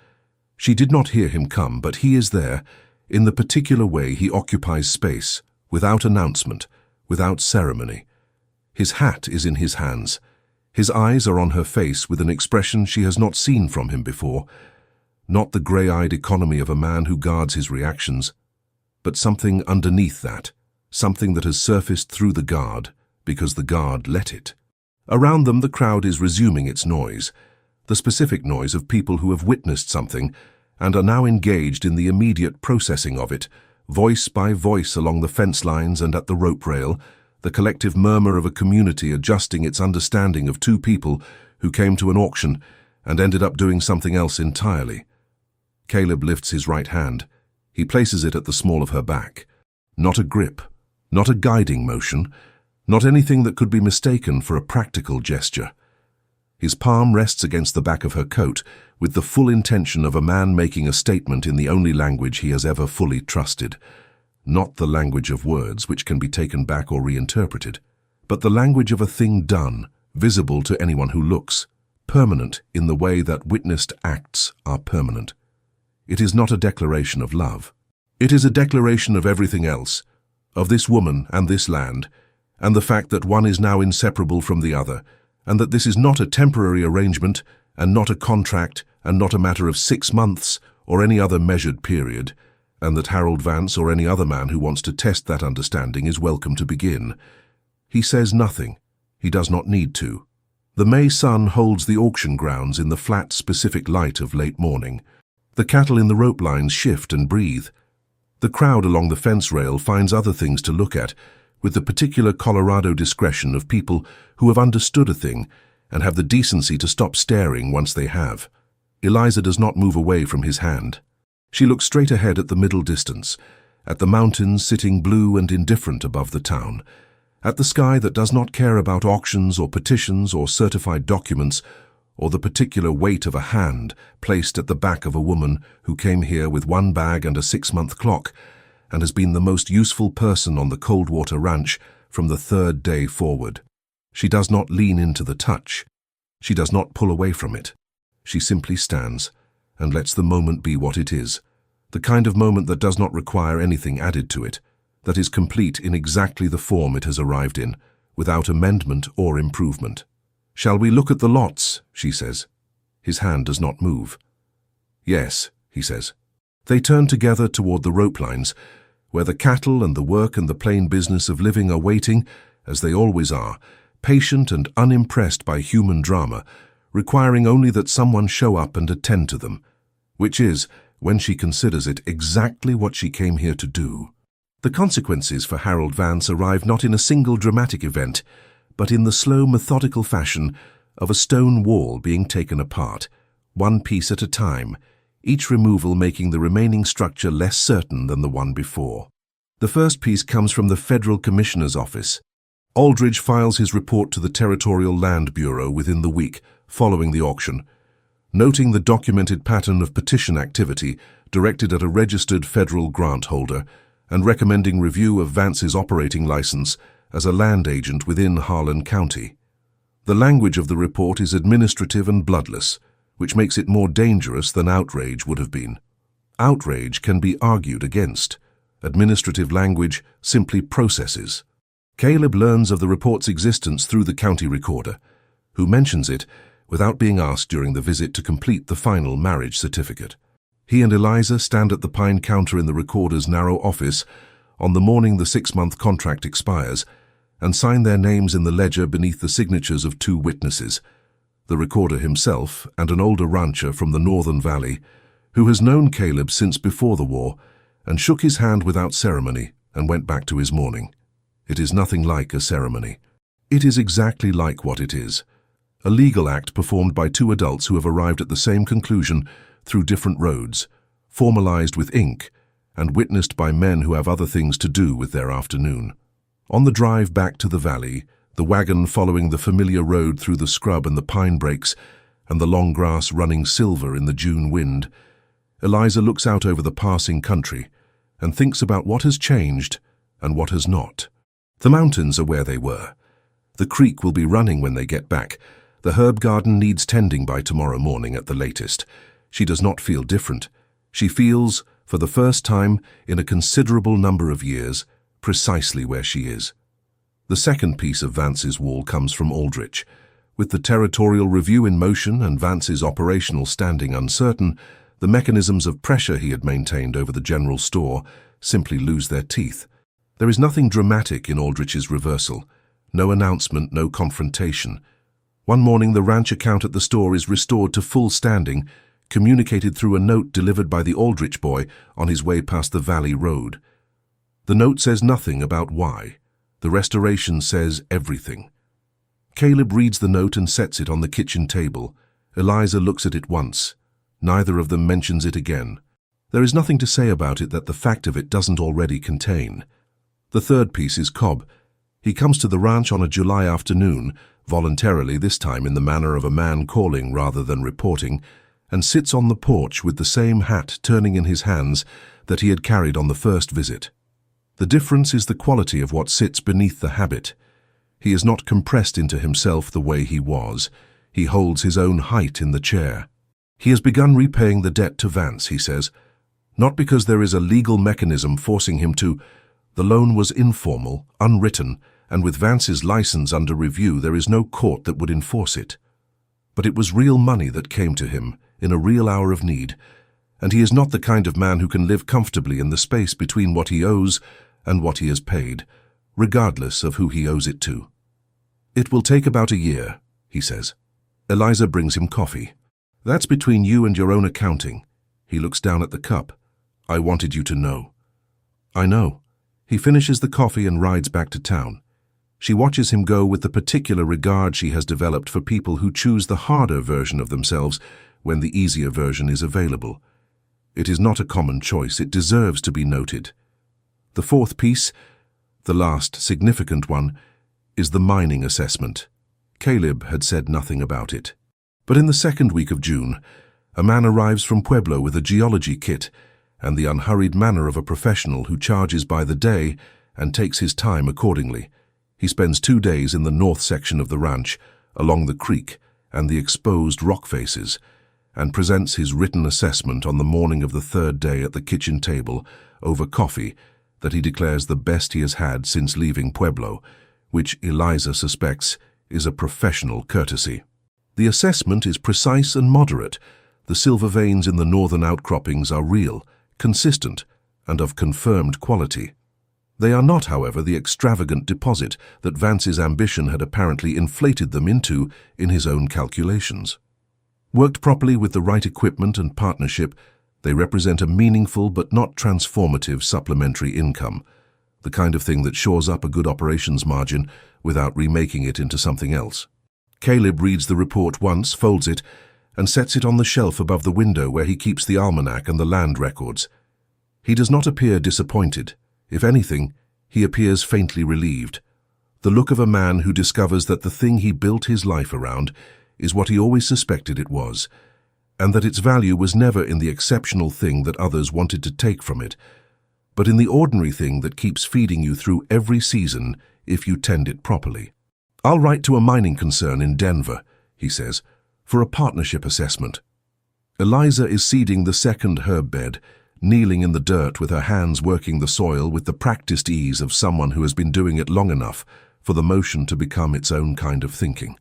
She did not hear him come, but he is there, in the particular way he occupies space, without announcement, without ceremony. His hat is in his hands. His eyes are on her face with an expression she has not seen from him before. Not the grey-eyed economy of a man who guards his reactions, but something underneath that, something that has surfaced through the guard, because the guard let it. Around them the crowd is resuming its noise, the specific noise of people who have witnessed something and are now engaged in the immediate processing of it, voice by voice along the fence lines and at the rope rail, the collective murmur of a community adjusting its understanding of 2 people who came to an auction and ended up doing something else entirely. Caleb lifts his right hand. He places it at the small of her back. Not a grip, not a guiding motion, not anything that could be mistaken for a practical gesture. His palm rests against the back of her coat with the full intention of a man making a statement in the only language he has ever fully trusted. Not the language of words which can be taken back or reinterpreted, but the language of a thing done, visible to anyone who looks, permanent in the way that witnessed acts are permanent. It is not a declaration of love. It is a declaration of everything else, of this woman and this land, and the fact that one is now inseparable from the other, and that this is not a temporary arrangement, and not a contract, and not a matter of 6 months or any other measured period, and that Harold Vance or any other man who wants to test that understanding is welcome to begin. He says nothing. He does not need to. The May sun holds the auction grounds in the flat, specific light of late morning. The cattle in the rope lines shift and breathe. The crowd along the fence rail finds other things to look at, with the particular Colorado discretion of people who have understood a thing and have the decency to stop staring once they have. Eliza does not move away from his hand. She looks straight ahead at the middle distance, at the mountains sitting blue and indifferent above the town, at the sky that does not care about auctions or petitions or certified documents, or the particular weight of a hand placed at the back of a woman who came here with 1 bag and a 6-month clock, and has been the most useful person on the Coldwater Ranch from the 3rd day forward. She does not lean into the touch. She does not pull away from it. She simply stands and lets the moment be what it is, the kind of moment that does not require anything added to it, that is complete in exactly the form it has arrived in, without amendment or improvement. "Shall we look at the lots?" she says. His hand does not move. "Yes," he says. They turn together toward the rope lines, where the cattle and the work and the plain business of living are waiting, as they always are, patient and unimpressed by human drama, requiring only that someone show up and attend to them, which is, when she considers it, exactly what she came here to do. The consequences for Harold Vance arrive not in a single dramatic event, but in the slow, methodical fashion of a stone wall being taken apart, one piece at a time, each removal making the remaining structure less certain than the one before. The first piece comes from the Federal Commissioner's office. Aldridge files his report to the Territorial Land Bureau within the week following the auction, noting the documented pattern of petition activity directed at a registered federal grant holder and recommending review of Vance's operating license as a land agent within Harlan County. The language of the report is administrative and bloodless, which makes it more dangerous than outrage would have been. Outrage can be argued against. Administrative language simply processes. Caleb learns of the report's existence through the county recorder, who mentions it without being asked during the visit to complete the final marriage certificate. He and Eliza stand at the pine counter in the recorder's narrow office on the morning the 6-month contract expires and sign their names in the ledger beneath the signatures of 2 witnesses, the recorder himself and an older rancher from the Northern Valley, who has known Caleb since before the war and shook his hand without ceremony and went back to his mourning. It is nothing like a ceremony. It is exactly like what it is. A legal act performed by 2 adults who have arrived at the same conclusion through different roads, formalized with ink, and witnessed by men who have other things to do with their afternoon. On the drive back to the valley, the wagon following the familiar road through the scrub and the pine brakes, and the long grass running silver in the June wind, Eliza looks out over the passing country and thinks about what has changed and what has not. The mountains are where they were. The creek will be running when they get back. The herb garden needs tending by tomorrow morning at the latest. She does not feel different. She feels, for the first time in a considerable number of years, precisely where she is. The second piece of Vance's wall comes from Aldrich. With the territorial review in motion and Vance's operational standing uncertain, the mechanisms of pressure he had maintained over the general store simply lose their teeth. There is nothing dramatic in Aldrich's reversal. No announcement, no confrontation. One morning the ranch account at the store is restored to full standing, communicated through a note delivered by the Aldrich boy on his way past the valley road. The note says nothing about why. The restoration says everything. Caleb reads the note and sets it on the kitchen table. Eliza looks at it once. Neither of them mentions it again. There is nothing to say about it that the fact of it doesn't already contain. The third piece is Cobb. He comes to the ranch on a July afternoon, voluntarily this time in the manner of a man calling rather than reporting, and sits on the porch with the same hat turning in his hands that he had carried on the first visit. The difference is the quality of what sits beneath the habit. He is not compressed into himself the way he was. He holds his own height in the chair. He has begun repaying the debt to Vance, he says, not because there is a legal mechanism forcing him to. The loan was informal, unwritten, and with Vance's license under review, there is no court that would enforce it. But it was real money that came to him in a real hour of need, and he is not the kind of man who can live comfortably in the space between what he owes and what he has paid, regardless of who he owes it to. It will take about a year, he says. Eliza brings him coffee. That's between you and your own accounting. He looks down at the cup. I wanted you to know. I know. He finishes the coffee and rides back to town. She watches him go with the particular regard she has developed for people who choose the harder version of themselves when the easier version is available. It is not a common choice. It deserves to be noted. The fourth piece, the last significant one, is the mining assessment. Caleb had said nothing about it. But in the second week of June, a man arrives from Pueblo with a geology kit and the unhurried manner of a professional who charges by the day and takes his time accordingly. He spends 2 days in the north section of the ranch, along the creek and the exposed rock faces, and presents his written assessment on the morning of the third day at the kitchen table over coffee that he declares the best he has had since leaving Pueblo, which Eliza suspects is a professional courtesy. The assessment is precise and moderate. The silver veins in the northern outcroppings are real, consistent, and of confirmed quality. They are not, however, the extravagant deposit that Vance's ambition had apparently inflated them into in his own calculations. Worked properly with the right equipment and partnership, they represent a meaningful but not transformative supplementary income, the kind of thing that shores up a good operations margin without remaking it into something else. Caleb reads the report once, folds it, and sets it on the shelf above the window where he keeps the almanac and the land records. He does not appear disappointed. If anything, he appears faintly relieved. The look of a man who discovers that the thing he built his life around is what he always suspected it was, and that its value was never in the exceptional thing that others wanted to take from it, but in the ordinary thing that keeps feeding you through every season if you tend it properly. I'll write to a mining concern in Denver, he says, for a partnership assessment. Eliza is seeding the second herb bed, kneeling in the dirt with her hands working the soil with the practiced ease of someone who has been doing it long enough for the motion to become its own kind of thinking.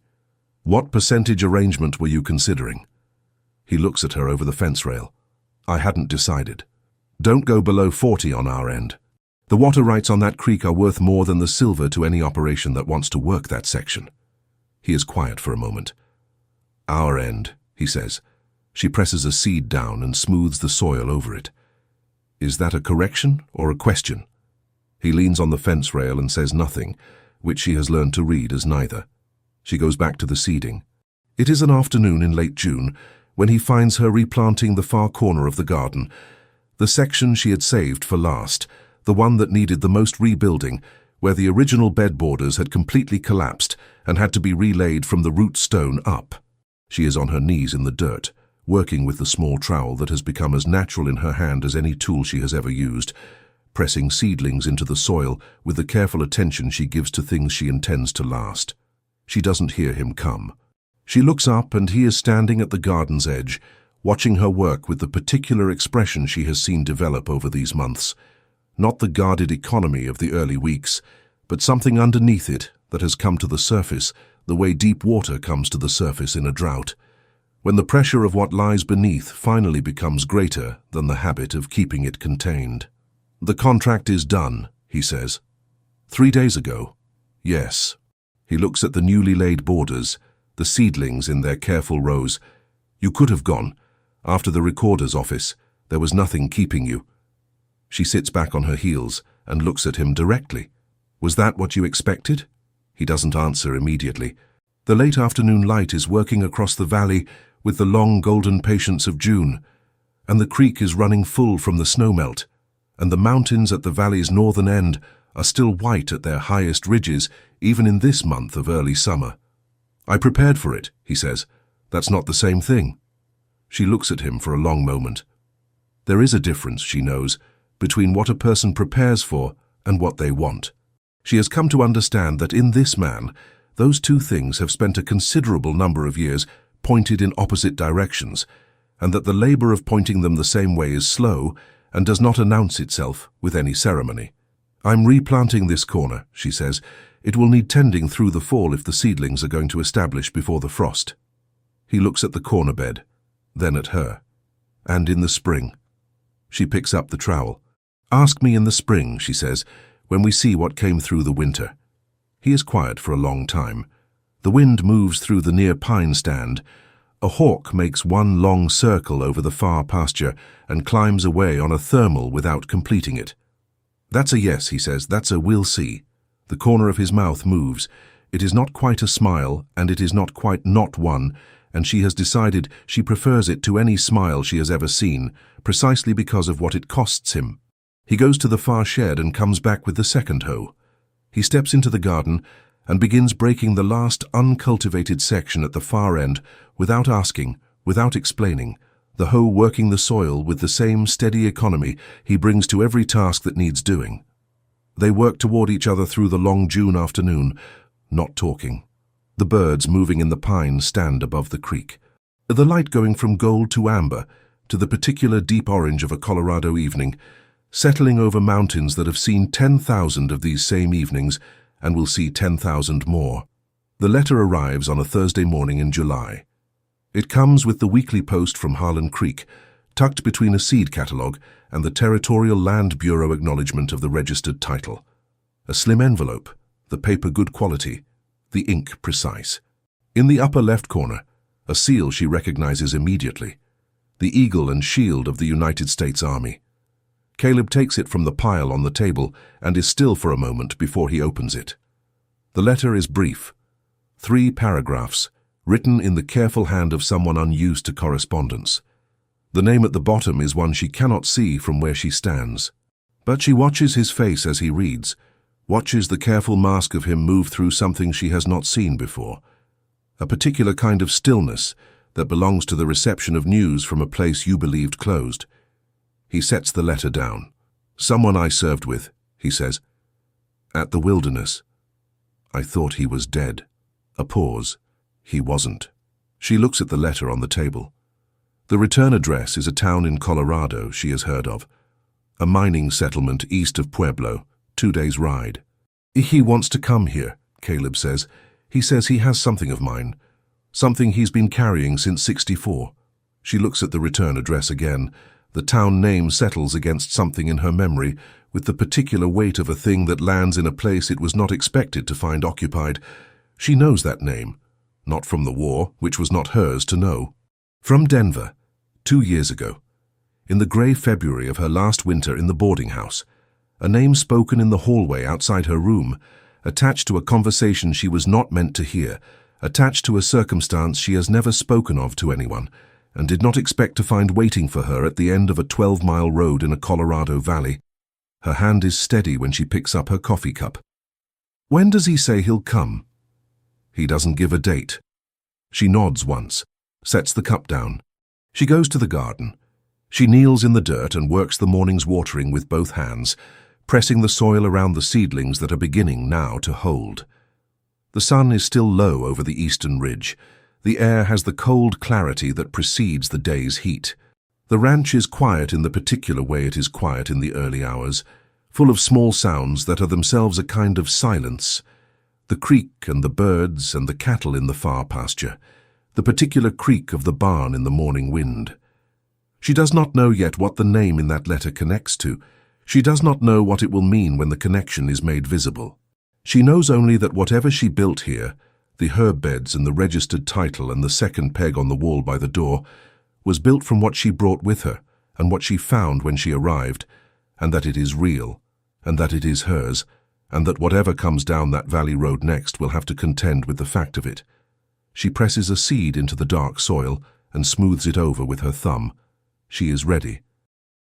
What percentage arrangement were you considering? He looks at her over the fence rail. I hadn't decided. Don't go below 40 on our end. The water rights on that creek are worth more than the silver to any operation that wants to work that section. He is quiet for a moment. Our end, he says. She presses a seed down and smooths the soil over it. Is that a correction or a question? He leans on the fence rail and says nothing, which she has learned to read as neither. She goes back to the seeding. It is an afternoon in late June when he finds her replanting the far corner of the garden, the section she had saved for last, the one that needed the most rebuilding, where the original bed borders had completely collapsed and had to be relaid from the root stone up. She is on her knees in the dirt, working with the small trowel that has become as natural in her hand as any tool she has ever used, pressing seedlings into the soil with the careful attention she gives to things she intends to last. She doesn't hear him come. She looks up and he is standing at the garden's edge, watching her work with the particular expression she has seen develop over these months. Not the guarded economy of the early weeks, but something underneath it that has come to the surface, the way deep water comes to the surface in a drought, when the pressure of what lies beneath finally becomes greater than the habit of keeping it contained. The contract is done, he says. 3 days ago. Yes. He looks at the newly laid borders, the seedlings in their careful rows. You could have gone. After the recorder's office, there was nothing keeping you. She sits back on her heels and looks at him directly. Was that what you expected? He doesn't answer immediately. The late afternoon light is working across the valley with the long golden patience of June, and the creek is running full from the snowmelt, and the mountains at the valley's northern end are still white at their highest ridges, even in this month of early summer. I prepared for it, he says. That's not the same thing. She looks at him for a long moment. There is a difference, she knows, between what a person prepares for and what they want. She has come to understand that in this man, those two things have spent a considerable number of years pointed in opposite directions, and that the labor of pointing them the same way is slow and does not announce itself with any ceremony. "I'm replanting this corner," she says. "It will need tending through the fall if the seedlings are going to establish before the frost." He looks at the corner bed, then at her. "And in the spring." She picks up the trowel. "Ask me in the spring," she says, "when we see what came through the winter." He is quiet for a long time. The wind moves through the near pine stand. A hawk makes one long circle over the far pasture and climbs away on a thermal without completing it. "That's a yes," he says. "That's a we'll see." The corner of his mouth moves. It is not quite a smile, and it is not quite not one, and she has decided she prefers it to any smile she has ever seen, precisely because of what it costs him. He goes to the far shed and comes back with the second hoe. He steps into the garden and begins breaking the last uncultivated section at the far end without asking, without explaining, the hoe working the soil with the same steady economy he brings to every task that needs doing. They work toward each other through the long June afternoon, not talking. The birds moving in the pines stand above the creek. The light going from gold to amber, to the particular deep orange of a Colorado evening, settling over mountains that have seen 10,000 of these same evenings and will see 10,000 more. The letter arrives on a Thursday morning in July. It comes with the weekly post from Harlan Creek, tucked between a seed catalogue and the Territorial Land Bureau acknowledgement of the registered title. A slim envelope, the paper good quality, the ink precise. In the upper left corner, a seal she recognizes immediately, the eagle and shield of the United States Army. Caleb takes it from the pile on the table and is still for a moment before he opens it. The letter is brief, 3 paragraphs, written in the careful hand of someone unused to correspondence. The name at the bottom is one she cannot see from where she stands. But she watches his face as he reads, watches the careful mask of him move through something she has not seen before, a particular kind of stillness that belongs to the reception of news from a place you believed closed. He sets the letter down. "Someone I served with," he says. "At the Wilderness. I thought he was dead." A pause. He wasn't. She looks at the letter on the table. The return address is a town in Colorado she has heard of. A mining settlement east of Pueblo, 2 days' ride. "He wants to come here," Caleb says. "He says he has something of mine. Something he's been carrying since '64. She looks at the return address again. The town name settles against something in her memory with the particular weight of a thing that lands in a place it was not expected to find occupied. She knows that name, not from the war, which was not hers to know. From Denver, 2 years ago, in the grey February of her last winter in the boarding house, a name spoken in the hallway outside her room, attached to a conversation she was not meant to hear, attached to a circumstance she has never spoken of to anyone, and did not expect to find waiting for her at the end of a 12-mile road in a Colorado valley. Her hand is steady when she picks up her coffee cup. "When does he say he'll come?" He doesn't give a date. She nods once, sets the cup down. She goes to the garden. She kneels in the dirt and works the morning's watering with both hands, pressing the soil around the seedlings that are beginning now to hold. The sun is still low over the eastern ridge. The air has the cold clarity that precedes the day's heat. The ranch is quiet in the particular way it is quiet in the early hours, full of small sounds that are themselves a kind of silence. The creek and the birds and the cattle in the far pasture, the particular creak of the barn in the morning wind. She does not know yet what the name in that letter connects to. She does not know what it will mean when the connection is made visible. She knows only that whatever she built here, the herb beds and the registered title and the second peg on the wall by the door, was built from what she brought with her and what she found when she arrived, and that it is real, and that it is hers, and that whatever comes down that valley road next will have to contend with the fact of it. She presses a seed into the dark soil and smooths it over with her thumb. She is ready.